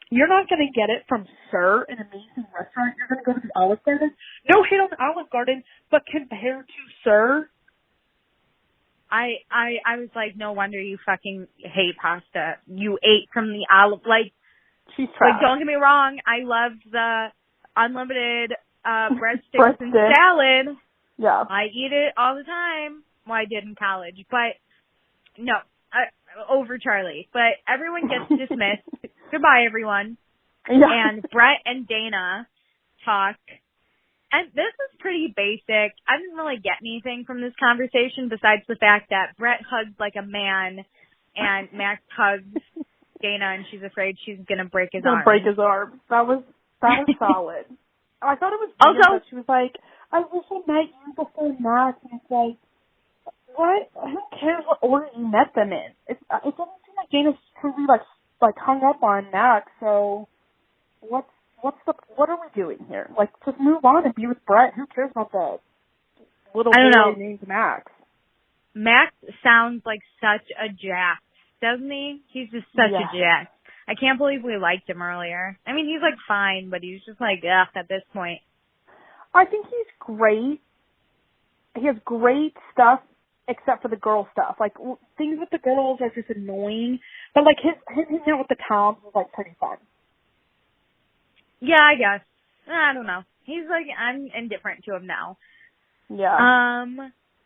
you're not going to get it from Sir, an amazing restaurant. You're going to go to the Olive Garden. No hate on the Olive Garden, but compared to Sir, I was like, no wonder you fucking hate pasta. You ate from the Olive, like, she's trash. Like, don't get me wrong, I loved the unlimited breadsticks and salad. Yeah. I eat it all the time. Well, I did in college, but no, over Charlie. But everyone gets dismissed. Goodbye, everyone. Yeah. And Brett and Dana talk. And this is pretty basic. I didn't really get anything from this conversation besides the fact that Brett hugged like a man and Max hugs Dana and she's afraid she's going to break his arm. Break his arm. That was solid. I thought it was weird that she was like, I wish I met you before Max. And it's like, what? Who cares what order you met them in? It doesn't seem like Dana's truly like hung up on Max. So what are we doing here? Like, just move on and be with Brett. Who cares about that little boy named Max? Max sounds like such a jack, doesn't he? He's just such a jack. I can't believe we liked him earlier. I mean, he's like fine, but he's just like, ugh, at this point. I think he's great. He has great stuff, except for the girl stuff. Like, things with the girls are just annoying. But, like, him hanging out with the Toms was, like, pretty fun. Yeah, I guess. I don't know. He's like, I'm indifferent to him now. Yeah.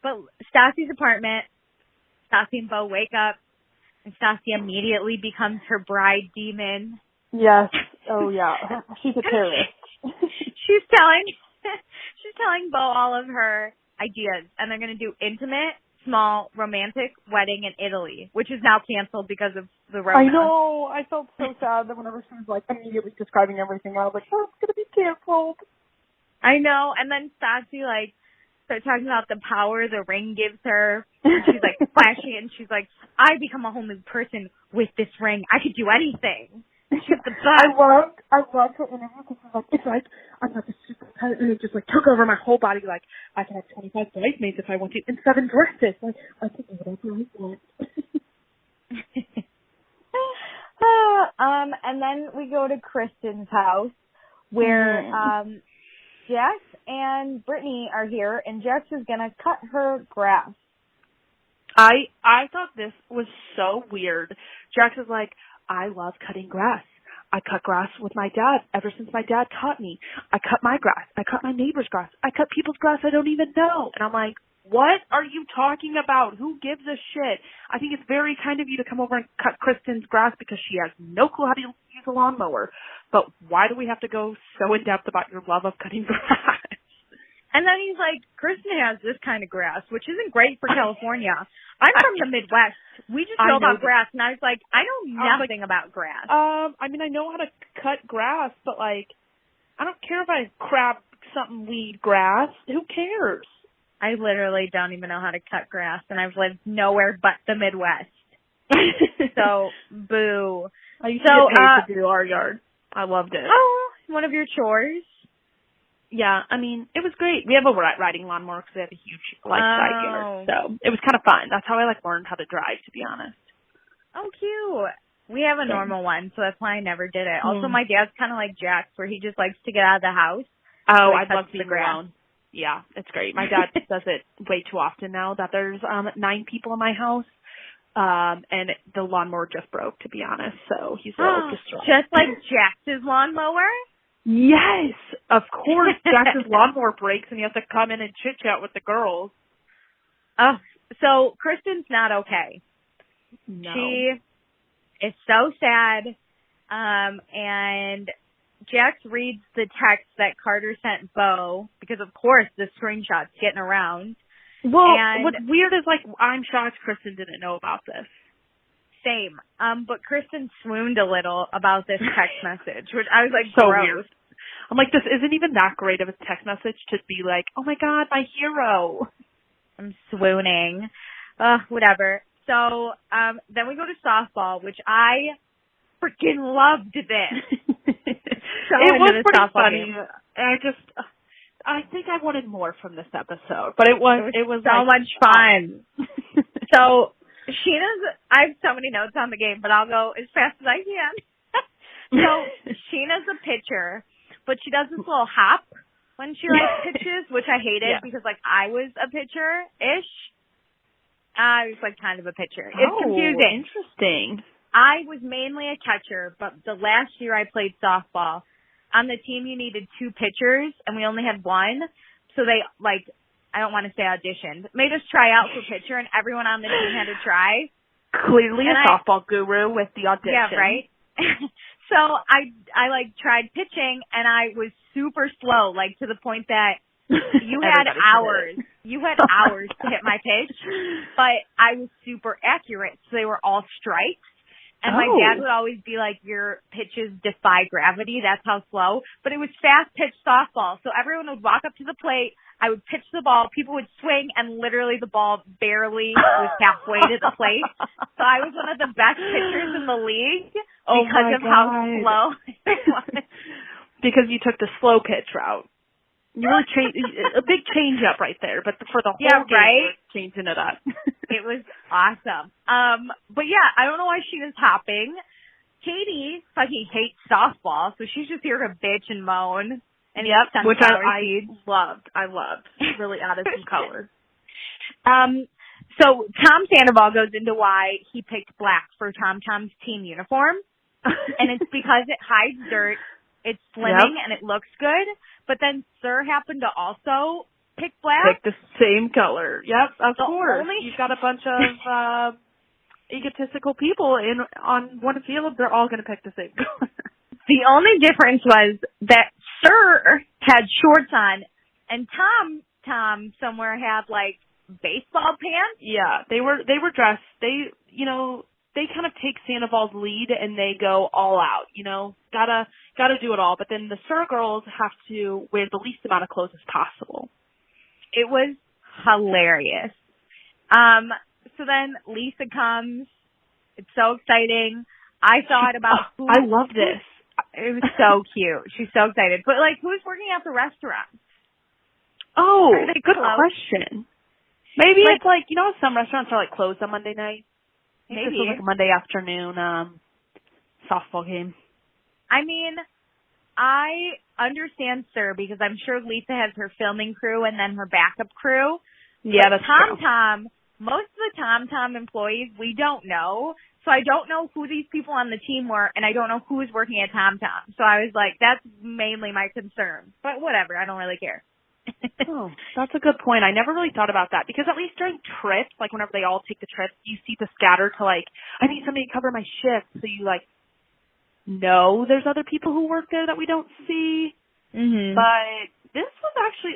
But Stassi's apartment, Stassi and Bo wake up, and Stassi immediately becomes her bride demon. Yes. Oh, yeah. She's a terrorist. She's telling Bo all of her ideas, and they're going to do intimate, small, romantic wedding in Italy, which is now canceled because of the Rona. I know. I felt so sad that whenever she was like immediately describing everything, I was like, oh, it's going to be canceled. I know. And then Stassi like starts talking about the power the ring gives her. And she's like flashing it, and she's like, I become a whole new person with this ring. I could do anything. She's the best. I loved her interview because she's like, it's like, I'm not the super pilot, and it just like took over my whole body. Like, I can have 25 bridesmaids if I want to, and 7 dresses. Like, I can do whatever I want. And then we go to Kristen's house where Jax and Brittany are here, and Jax is gonna cut her grass. I thought this was so weird. Jax is like, I love cutting grass. I cut grass with my dad ever since my dad taught me. I cut my grass. I cut my neighbor's grass. I cut people's grass I don't even know. And I'm like, what are you talking about? Who gives a shit? I think it's very kind of you to come over and cut Kristen's grass because she has no clue how to use a lawnmower. But why do we have to go so in depth about your love of cutting grass? And then he's like, Kristen has this kind of grass, which isn't great for California. I'm from the Midwest. We just know about grass. And I was like, I know nothing about grass. I mean, I know how to cut grass, but, like, I don't care if I crab something weed grass. Who cares? I literally don't even know how to cut grass, and I've lived nowhere but the Midwest. So, boo. I used to get paid to do our yard. I loved it. Oh, one of your chores? Yeah, I mean, it was great. We have a riding lawnmower because we have a huge side yard. So it was kind of fun. That's how I learned how to drive, to be honest. Oh, cute. We have a normal one, so that's why I never did it. Also, my dad's kind of like Jax, where he just likes to get out of the house. Oh, I'd love to be alone. Yeah, it's great. My dad does it way too often now that there's 9 people in my house. And the lawnmower just broke, to be honest. So he's a little distraught. Just like Jax's lawnmower? Yes, of course. Jax's lawnmower breaks, and he has to come in and chit chat with the girls. Oh, so Kristen's not okay. No. She is so sad. And Jax reads the text that Carter sent Bo because, of course, the screenshot's getting around. Well, what's weird is, I'm shocked Kristen didn't know about this. Same. But Kristen swooned a little about this text message, which I was like, so gross. Weird. I'm like, this isn't even that great of a text message to be like, oh my God, my hero. I'm swooning. Whatever. So, then we go to softball, which I freaking loved this. It was pretty funny. Game. I think I wanted more from this episode, but it was so much fun. So I have so many notes on the game, but I'll go as fast as I can. So Sheena's a pitcher, but she does this little hop when she pitches, which I hated because I was a pitcher-ish. I was kind of a pitcher. It's confusing. Interesting. I was mainly a catcher, but the last year I played softball, on the team you needed 2 pitchers, and we only had 1. So they, I don't want to say auditioned, made us try out for pitcher, and everyone on the team had to try. Clearly a softball guru with the audition. Yeah, right? So I tried pitching, and I was super slow, to the point that you had hours. You had hours to hit my pitch, but I was super accurate, so they were all strikes. And my dad would always be like, your pitches defy gravity. That's how slow. But it was fast pitch softball. So everyone would walk up to the plate. I would pitch the ball. People would swing, and literally the ball barely was halfway to the plate. So I was one of the best pitchers in the league because of how slow it was. Because you took the slow pitch route. You really changed a big change up right there, but for the whole game, changing it up. It was awesome. But yeah, I don't know why she was hopping. Katie fucking hates softball, so she's just here to bitch and moan. And which I loved. Really added some color. So Tom Sandoval goes into why he picked black for Tom Tom's team uniform, and it's because it hides dirt. It's slimming and it looks good, but then Sir happened to also pick black. Pick the same color. Yep, of course. You've got a bunch of egotistical people on one field. They're all going to pick the same color. The only difference was that Sir had shorts on, and Tom somewhere had baseball pants. Yeah, they were dressed. They kind of take Sandoval's lead and they go all out, gotta do it all. But then the Sir girls have to wear the least amount of clothes as possible. It was hilarious. So then Lisa comes. It's so exciting. I thought about who. I love this. It was so cute. She's so excited. But who's working at the restaurant? Oh, good question. Maybe it's some restaurants are closed on Monday night. Maybe this was a Monday afternoon softball game. I mean, I understand Sir because I'm sure Lisa has her filming crew and then her backup crew. Yeah, that's true. Tom, most of the Tom employees we don't know. So I don't know who these people on the team were, and I don't know who is working at Tom. So I was like, that's mainly my concern. But whatever, I don't really care. Oh, that's a good point. I never really thought about that because at least during trips, whenever they all take the trips, you see the scatter to I need somebody to cover my shift. So you know there's other people who work there that we don't see. Mm-hmm. But this was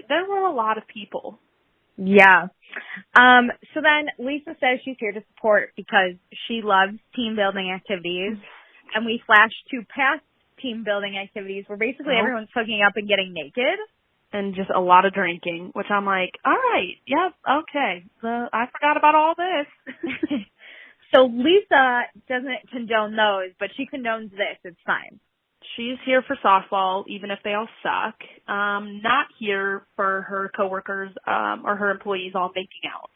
there were a lot of people. Yeah. So then Lisa says she's here to support because she loves team building activities. And we flash to past team building activities where basically everyone's hooking up and getting naked. and just a lot of drinking, which I'm like, all right, yep, okay. So I forgot about all this. So Lisa doesn't condone those, but she condones this. It's fine. She's here for softball, even if they all suck. Not here for her coworkers or her employees all making out.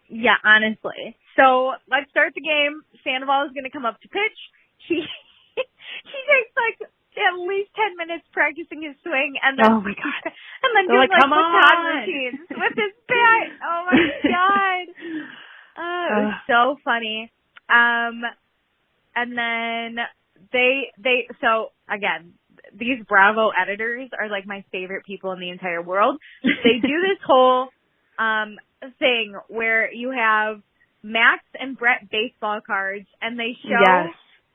Yeah, honestly. So let's start the game. Sandoval is going to come up to pitch. He takes like at least 10 minutes practicing his swing, and then oh my god, and then doing like baton routines with his bat. Oh my god, it was so funny. And then so again, these Bravo editors are like my favorite people in the entire world. They do this whole thing where you have Max and Brett baseball cards, and they show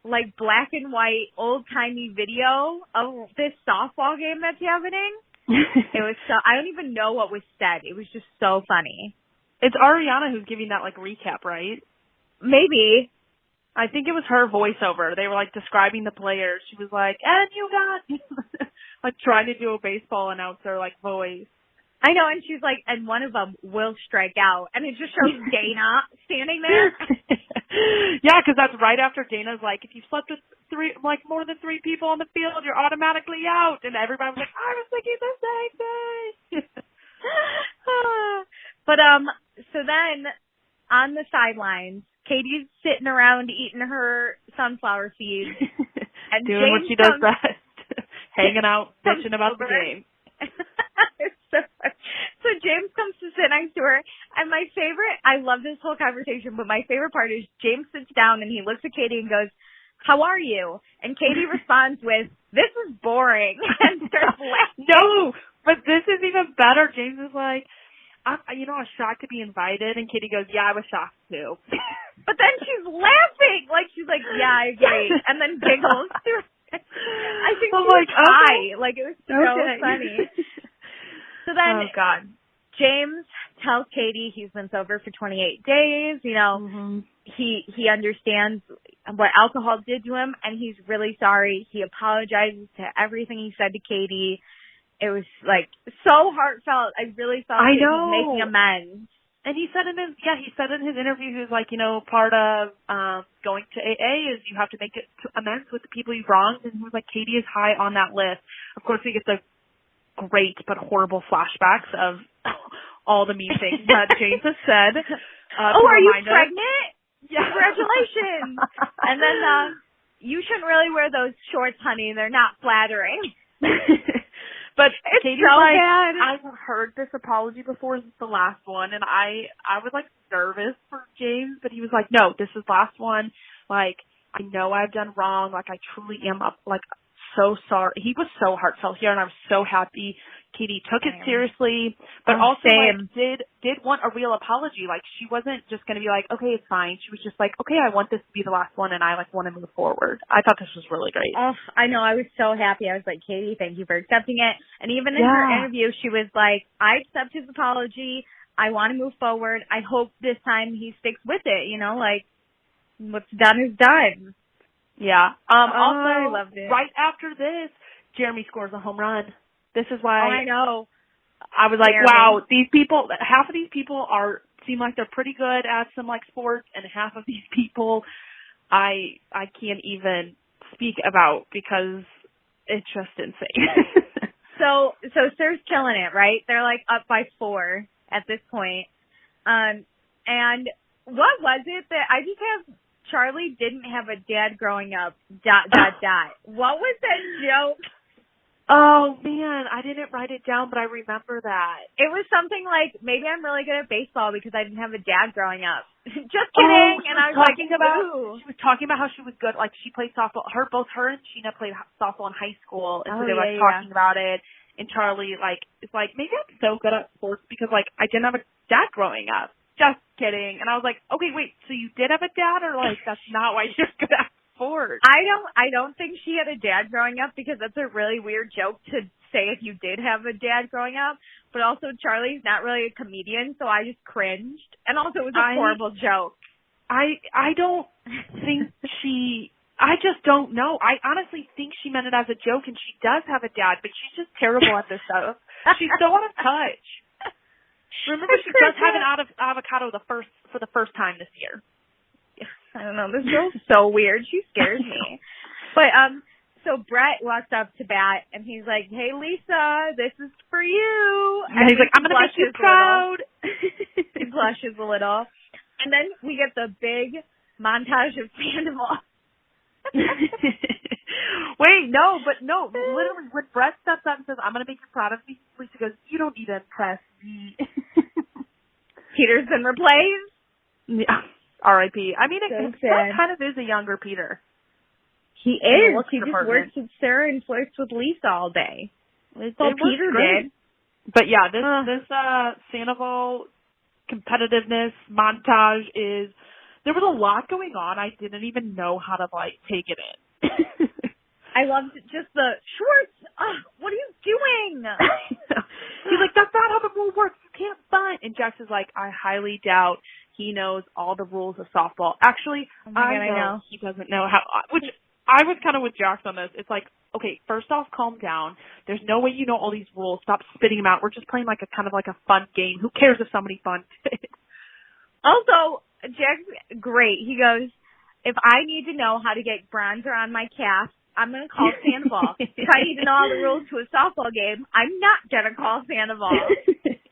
like black and white old timey video of this softball game that's happening. It was I don't even know what was said. It was just so funny. It's Ariana who's giving that like recap, right? Maybe. I think it was her voiceover. They were like describing the players. She was like, and you got like trying to do a baseball announcer like voice. I know, and she's like, and one of them will strike out, and it just shows Dana standing there. Yeah, because that's right after Dana's like, if you slept with more than three people on the field, you're automatically out, and everybody was like, I was thinking the same thing. But so then on the sidelines, Katie's sitting around eating her sunflower seeds, and doing James what she does best, hanging out, bitching about the game. So James comes to sit next to her, and my favorite, I love this whole conversation, but my favorite part is James sits down and he looks at Katie and goes, how are you? And Katie responds with, this is boring, and starts laughing. No, but this is even better. James is like, I was shocked to be invited, and Katie goes, yeah, I was shocked too. But then she's laughing, like she's like, yeah, I agree, and then giggles too. I think she was high. Like, it was so funny. So then, James tells Katie he's been sober for 28 days. You know, he understands what alcohol did to him, and he's really sorry. He apologizes to everything he said to Katie. It was like so heartfelt. I really felt like he was making amends. And he said in his interview, he was like, part of going to AA is you have to make amends with the people you've wronged. And he was like, Katie is high on that list. Of course, we get the great but horrible flashbacks of all the mean things that James has said. Are you pregnant? Yeah. Congratulations. And then you shouldn't really wear those shorts, honey. They're not flattering. But it's Katie's so like, bad. I've heard this apology before. This is the last one. And I was like nervous for James, but he was like, no, this is the last one. Like, I know I've done wrong. Like, I truly am so sorry. He was so heartfelt here, and I was so happy Katie took it seriously, but also like, did want a real apology. Like, she wasn't just going to be like, okay, it's fine. She was just like, okay, I want this to be the last one, and I want to move forward. I thought this was really great. Oh, I know. I was so happy. I was like, Katie, thank you for accepting it. And even in her interview, she was like, I accept his apology. I want to move forward. I hope this time he sticks with it. Like, what's done is done. Yeah. Also, I loved it. Right after this, Jeremy scores a home run. This is why I know. I was like, wow, these people, half of these people seem like they're pretty good at some like sports, and half of these people I can't even speak about because it's just insane. So Sir's killing it, right? They're like up by 4 at this point. And what was it that I just have? Charlie didn't have a dad growing up. ... What was that joke? Oh, man, I didn't write it down, but I remember that. It was something like, maybe I'm really good at baseball because I didn't have a dad growing up. Just kidding. And I was talking about, she was talking about how she was good. Like, she played softball. Both her and Sheena played softball in high school. And so they were talking about it. And Charlie, is like, maybe I'm so good at sports because, I didn't have a dad growing up. Just kidding. And I was like, okay, wait, so you did have a dad, or that's not why you're good at sports? I don't think she had a dad growing up, because that's a really weird joke to say if you did have a dad growing up. But also, Charlie's not really a comedian, so I just cringed. And also, it was a horrible joke. I don't think I just don't know. I honestly think she meant it as a joke, and she does have a dad, but she's just terrible at this stuff. She's so out of touch. Remember, she does have an avocado for the first time this year. I don't know. This girl's so weird. She scares me. But so Brett walks up to bat and he's like, "Hey Lisa, this is for you." And he's like, "I'm gonna make you proud." He blushes a little, and then we get the big montage of Sandoval. Wait, no. Literally, when Brett steps up and says, "I'm gonna make you proud of me," Lisa goes, "You don't need to impress me." Peter's been replaced. Yeah. R.I.P. I mean, Brett kind of is a younger Peter. He is. He just works with Sarah and flirts with Lisa all day. That's all Peter did. But yeah, this Sandoval competitiveness montage is, there was a lot going on. I didn't even know how to take it in. I loved just the Schwartz. What are you doing? He's like, "That's not how the rule works. You can't bunt." And Jax is like, "I highly doubt he knows all the rules of softball." Actually, I know he doesn't know how. Which I was kind of with Jax on this. It's like, okay, first off, calm down. There's no way you know all these rules. Stop spitting them out. We're just playing a kind of a fun game. Who cares if somebody bunts it? Also, Jax, great. He goes, "If I need to know how to get bronzer on my calf, I'm going to call Sandoval. If I need to know all the rules to a softball game, I'm not going to call Sandoval."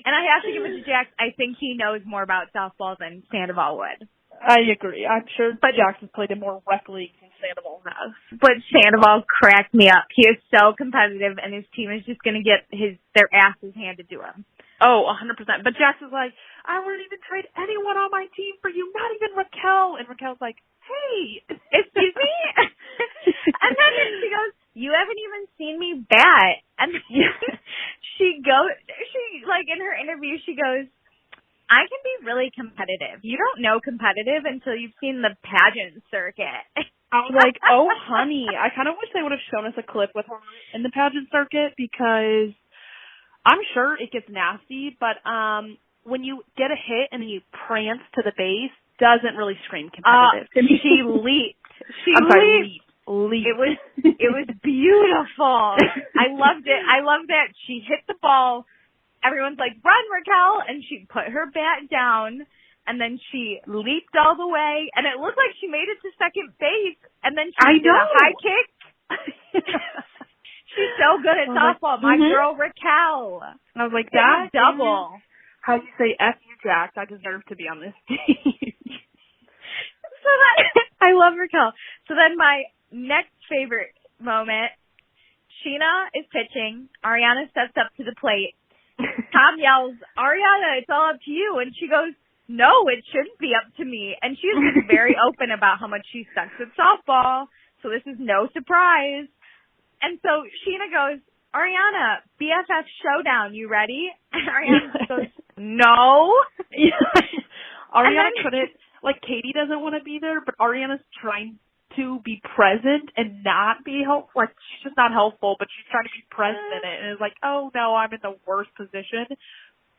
And I have to give it to Jax. I think he knows more about softball than Sandoval would. I agree. I'm sure Jax has played in more rec leagues than Sandoval has. But Sandoval cracked me up. He is so competitive, and his team is just going to get their asses handed to him. Oh, 100%. But Jax is like, "I wouldn't even trade anyone on my team for you, not even Raquel." And Raquel's like, "Hey, excuse me?" And then she goes, "You haven't even seen me bat." And she in her interview, she goes, "I can be really competitive. You don't know competitive until you've seen the pageant circuit." I was like, "Oh, honey, I kind of wish they would have shown us a clip with her in the pageant circuit, because I'm sure it gets nasty, but when you get a hit and then you prance to the base, doesn't really scream competitive." She leaped. Leaped. It was beautiful. I loved it. I loved that she hit the ball. Everyone's like, "Run, Raquel!" And she put her bat down, and then she leaped all the way, and it looked like she made it to second base, and then she did a high kick. She's so good at softball. My girl, Raquel. I was like, that double. How you say, "F you, Jax, I deserve to be on this team." So I love Raquel. So then my next favorite moment, Sheena is pitching. Ariana steps up to the plate. Tom yells, "Ariana, it's all up to you." And she goes, "No, it shouldn't be up to me." And she's been very open about how much she sucks at softball. So this is no surprise. And so Sheena goes, "Ariana, BFF showdown, you ready?" And Ariana goes, "No." Ariana couldn't, Katie doesn't want to be there, but Ariana's trying to be present and not be helpful. She's just not helpful, but she's trying to be present in it. And it's like, oh no, I'm in the worst position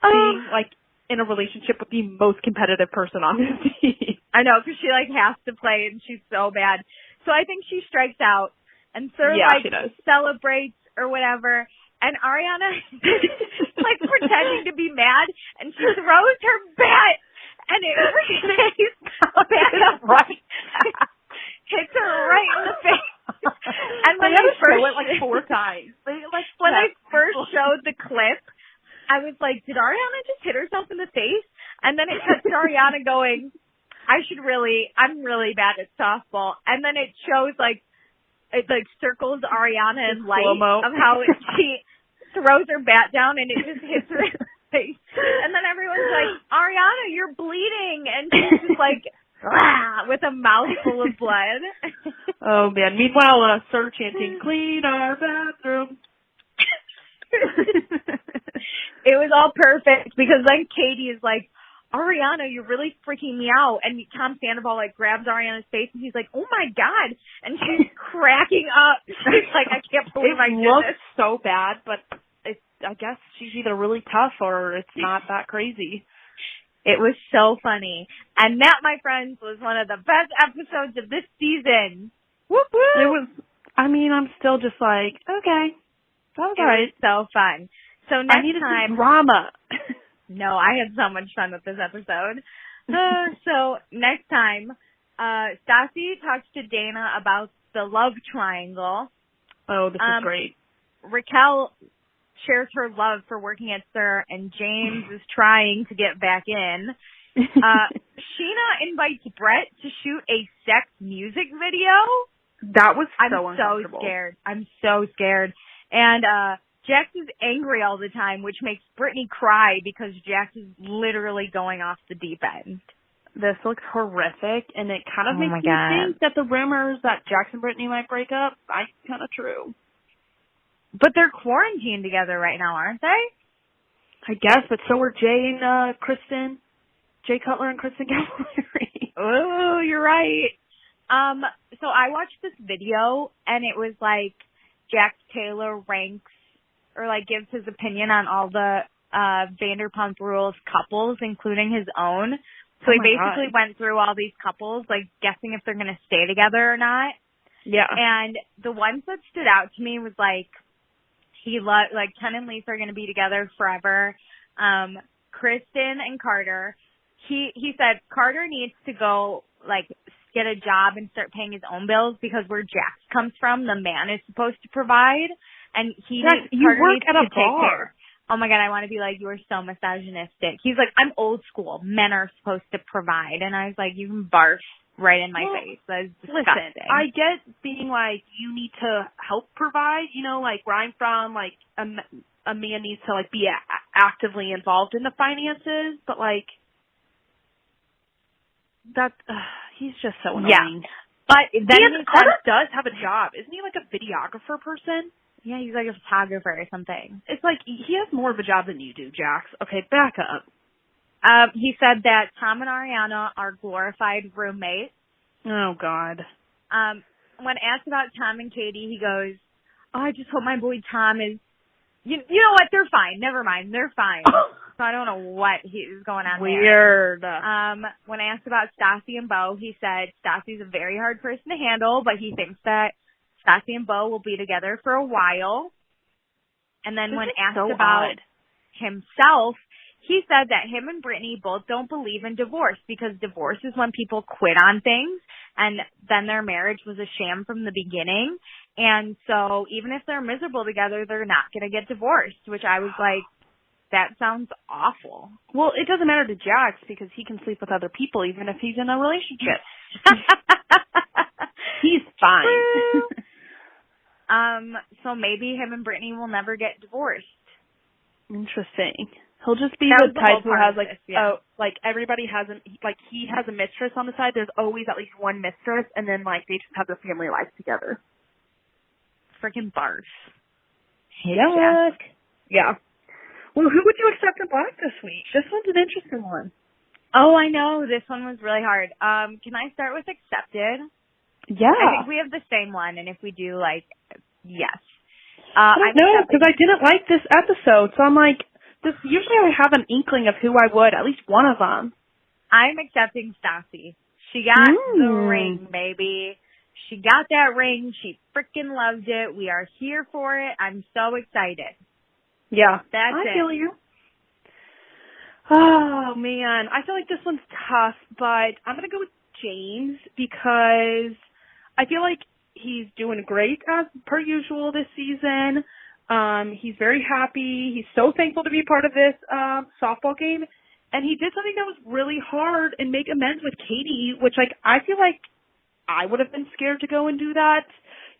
being in a relationship with the most competitive person on this team. I know, because she has to play and she's so bad. So I think she strikes out and sort of she does. Celebrates or whatever. And Ariana is pretending to be mad, and she throws her bat, and it hits her right in the face. And when they first it 4 times. When I first showed the clip, I was like, did Ariana just hit herself in the face? And then it cuts to Ariana going, I'm really bad at softball. And then it shows it circles Ariana in light of how she throws her bat down and it just hits her in the face. And then everyone's like, "Ariana, you're bleeding." And she's just with a mouth full of blood. Oh man. Meanwhile, Sir chanting, "Clean our bathroom." It was all perfect because then Katie is like, "Ariana, you're really freaking me out." And Tom Sandoval grabs Ariana's face and he's like, "Oh my God." And she's cracking up. She's like, "I can't believe I did this." It looks so bad, but I guess she's either really tough or it's not that crazy. It was so funny. And that, my friends, was one of the best episodes of this season. Whoop whoop. It was, I'm still just okay. That was all right. So fun. So next I needed time, some drama. no, I had so much fun with this episode. So next time, Stassi talks to Dana about the love triangle. Oh, this is great. Raquel shares her love for working at SUR, and James is trying to get back in. Sheena invites Brett to shoot a sex music video. That was so uncomfortable. I'm so scared. And Jax is angry all the time, which makes Brittany cry because Jax is literally going off the deep end. This looks horrific, and it kind of makes me think that the rumors that Jax and Brittany might break up, that's kind of true. But they're quarantined together right now, aren't they? I guess, but so are Jay and Kristen. Jay Cutler and Kristen Cavallari. Oh, you're right. So I watched this video, and it was like Jax Taylor ranks or like gives his opinion on all the Vanderpump Rules couples, including his own. So he basically went through all these couples, like guessing if they're going to stay together or not. Yeah. And the ones that stood out to me was like Ken and Lisa are going to be together forever. Kristen and Carter. He said Carter needs to go like get a job and start paying his own bills because where Jax comes from, the man is supposed to provide, and Carter needs to take care. Oh my God, I want to be like, you are so misogynistic. He's like, I'm old school. Men are supposed to provide. And I was like, you can barf right in my face. That's disgusting. Listen, I get being like, you need to help provide, you know, like where I'm from, like a man needs to like be actively involved in the finances, but like, he's just so annoying. Yeah. But then Carter does have a job. Isn't he like a videographer person? Yeah, he's like a photographer or something. It's like he has more of a job than you do, Jax. Okay, back up. He said that Tom and Ariana are glorified roommates. Oh, God. When asked about Tom and Katie, he goes, oh, I just hope my boy Tom is, you know what, they're fine. Never mind, they're fine. So I don't know what is going on Weird. there. When asked about Stassi and Beau, he said Stassi's a very hard person to handle, but he thinks that Stassi and Beau will be together for a while. And then when asked about himself, he said that him and Brittany both don't believe in divorce because divorce is when people quit on things and then their marriage was a sham from the beginning. And so even if they're miserable together, they're not going to get divorced, which I was like, that sounds awful. Well, it doesn't matter to Jax because he can sleep with other people even if he's in a relationship. He's fine. So maybe him and Brittany will never get divorced. Interesting. He'll just be the type who has like everybody has he has a mistress on the side. There's always at least one mistress, and then like they just have their family life together. Freaking barf. Yuck. Yeah. Well, who would you accept in black this week? This one's an interesting one. Oh, I know. This one was really hard. Can I start with accepted? Yeah. I think we have the same one, and if we do, like, yes. I don't know, because I didn't like this episode, so I'm like, usually I have an inkling of who I would, at least one of them. I'm accepting Stassi. She got the ring, baby. She got that ring. She freaking loved it. We are here for it. I'm so excited. Yeah. I feel you. Oh, man. I feel like this one's tough, but I'm going to go with James because I feel like he's doing great as per usual this season. He's very happy. He's so thankful to be part of this softball game. And he did something that was really hard and make amends with Katie, which like I feel like I would have been scared to go and do that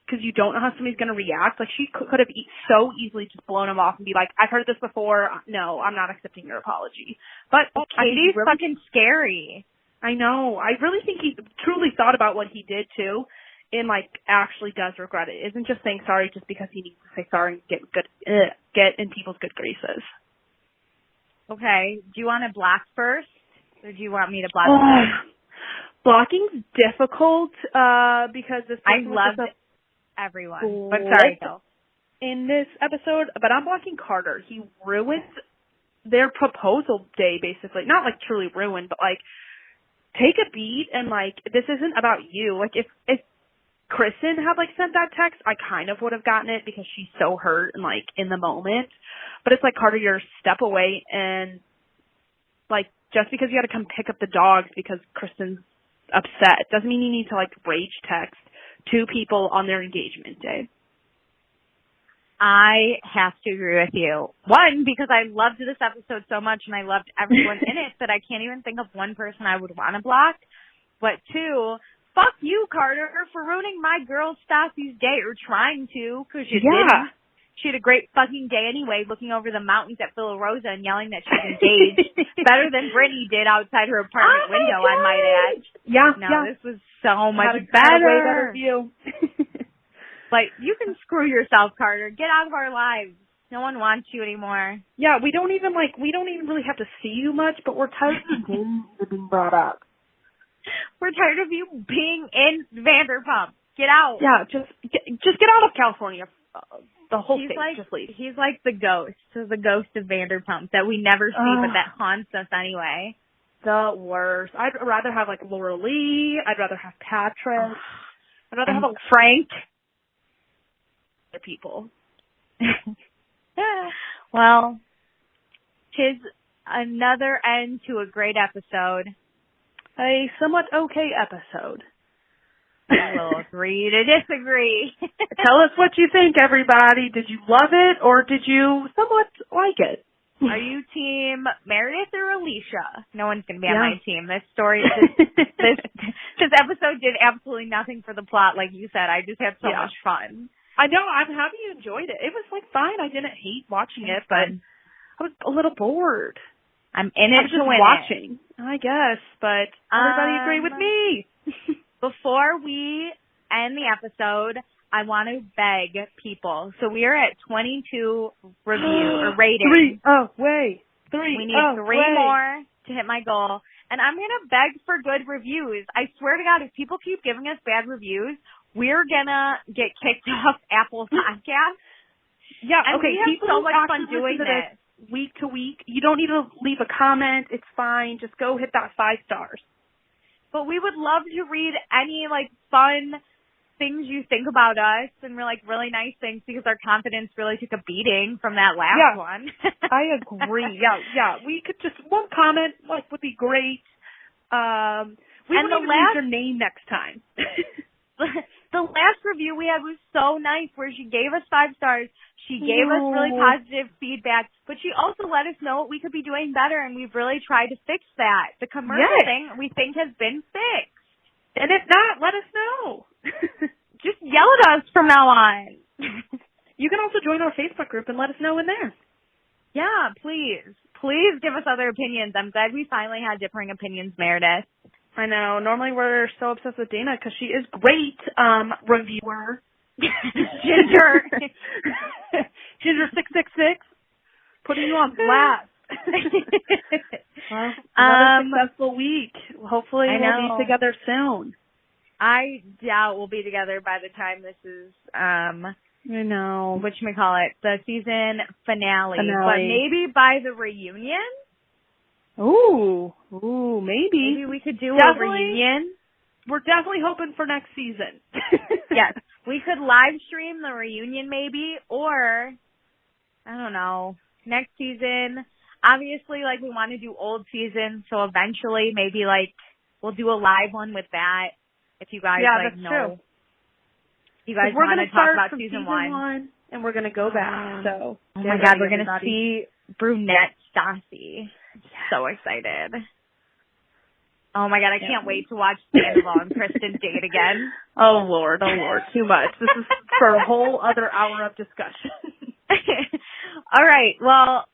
because you don't know how somebody's going to react. Like she could have so easily just blown him off and be like, I've heard this before. No, I'm not accepting your apology. But Katie's fucking scary. I know. I really think he truly thought about what he did too. And like actually does regret it. Isn't just saying sorry just because he needs to say sorry and get in people's good graces. Okay. Do you want to block first, or do you want me to block first? Blocking's difficult because this. I love everyone, but sorry, Phil. In this episode, but I'm blocking Carter. He ruined their proposal day, basically. Not like truly ruined, but like take a beat and like this isn't about you. Like if Kristen had, like, sent that text, I kind of would have gotten it because she's so hurt and, like, in the moment. But it's like, Carter, you're a step away, and, like, just because you had to come pick up the dogs because Kristen's upset doesn't mean you need to, like, rage text two people on their engagement day. I have to agree with you. One, because I loved this episode so much and I loved everyone in it that I can't even think of one person I would want to block. But two, fuck you, Carter, for ruining my girl Stassi's day, or trying to, because you didn't. She had a great fucking day anyway, looking over the mountains at Villa Rosa and yelling that she's engaged. Better than Brittany did outside her apartment window, I might add. This was so much better. Way better view. Like, you can screw yourself, Carter. Get out of our lives. No one wants you anymore. Yeah, we don't even really have to see you much, but we're tired of being brought up. We're tired of you being in Vanderpump. Get out. Yeah, just get out of California. The whole state, just leave. He's like the ghost of Vanderpump that we never see, but that haunts us anyway. The worst. I'd rather have, like, Laura Lee. I'd rather have Patrick. I'd rather have Frank. People. Well, 'tis another end to a great episode. A somewhat okay episode. We'll agree to disagree. Tell us what you think, everybody. Did you love it, or did you somewhat like it? Are you team Meredith or Alicia? No one's going to be on my team. This story, this episode did absolutely nothing for the plot, like you said. I just had so much fun. I know. I'm happy you enjoyed it. It was, like, fine. I didn't hate watching it, but I was a little bored. I'm in it to win watching, I guess, but everybody agree with me. Before we end the episode, I want to beg people. So we are at 22 ratings. We need three more to hit my goal. And I'm going to beg for good reviews. I swear to God, if people keep giving us bad reviews, we're going to get kicked off Apple Podcasts. Yeah, and okay. We have so much fun doing this. Week to week. You don't need to leave a comment. It's fine. Just go hit that 5 stars. But we would love to read any, like, fun things you think about us, and we're, like, really nice things, because our confidence really took a beating from that last one. I agree. Yeah. We could just, one comment, like, would be great. We wouldn't even use your name next time. The last review we had was so nice, where she gave us 5 stars. She gave us really positive feedback, but she also let us know what we could be doing better, and we've really tried to fix that. The commercial thing we think has been fixed. And if not, let us know. Just yell at us from now on. You can also join our Facebook group and let us know in there. Yeah, please. Please give us other opinions. I'm glad we finally had differing opinions, Meredith. I know. Normally we're so obsessed with Dana because she is great reviewer. Ginger. Ginger 666. Putting you on blast. Well, another successful week. Hopefully we'll be together soon. I doubt we'll be together by the time this is I know. whatchamacallit, the season finale. But maybe by the reunion? Ooh, maybe. Maybe we could do a reunion. We're definitely hoping for next season. Yes. We could live stream the reunion maybe, or, I don't know, next season. Obviously, like, we want to do old season, so eventually maybe, like, we'll do a live one with that, if you guys, know. True. You guys want to talk about season 1. And we're going to go back, so. Oh my God, we're going to see brunette Stassi. So excited. Oh my God, I can't wait to watch Sandoval and Kristen date again. Oh Lord, too much. This is for a whole other hour of discussion. All right, well,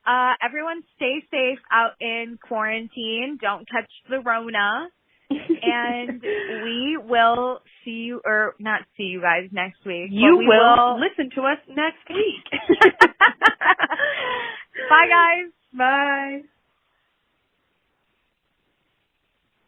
everyone stay safe out in quarantine. Don't touch the Rona. And we will see you, or not see you guys next week. You will listen to us next week. Bye, guys.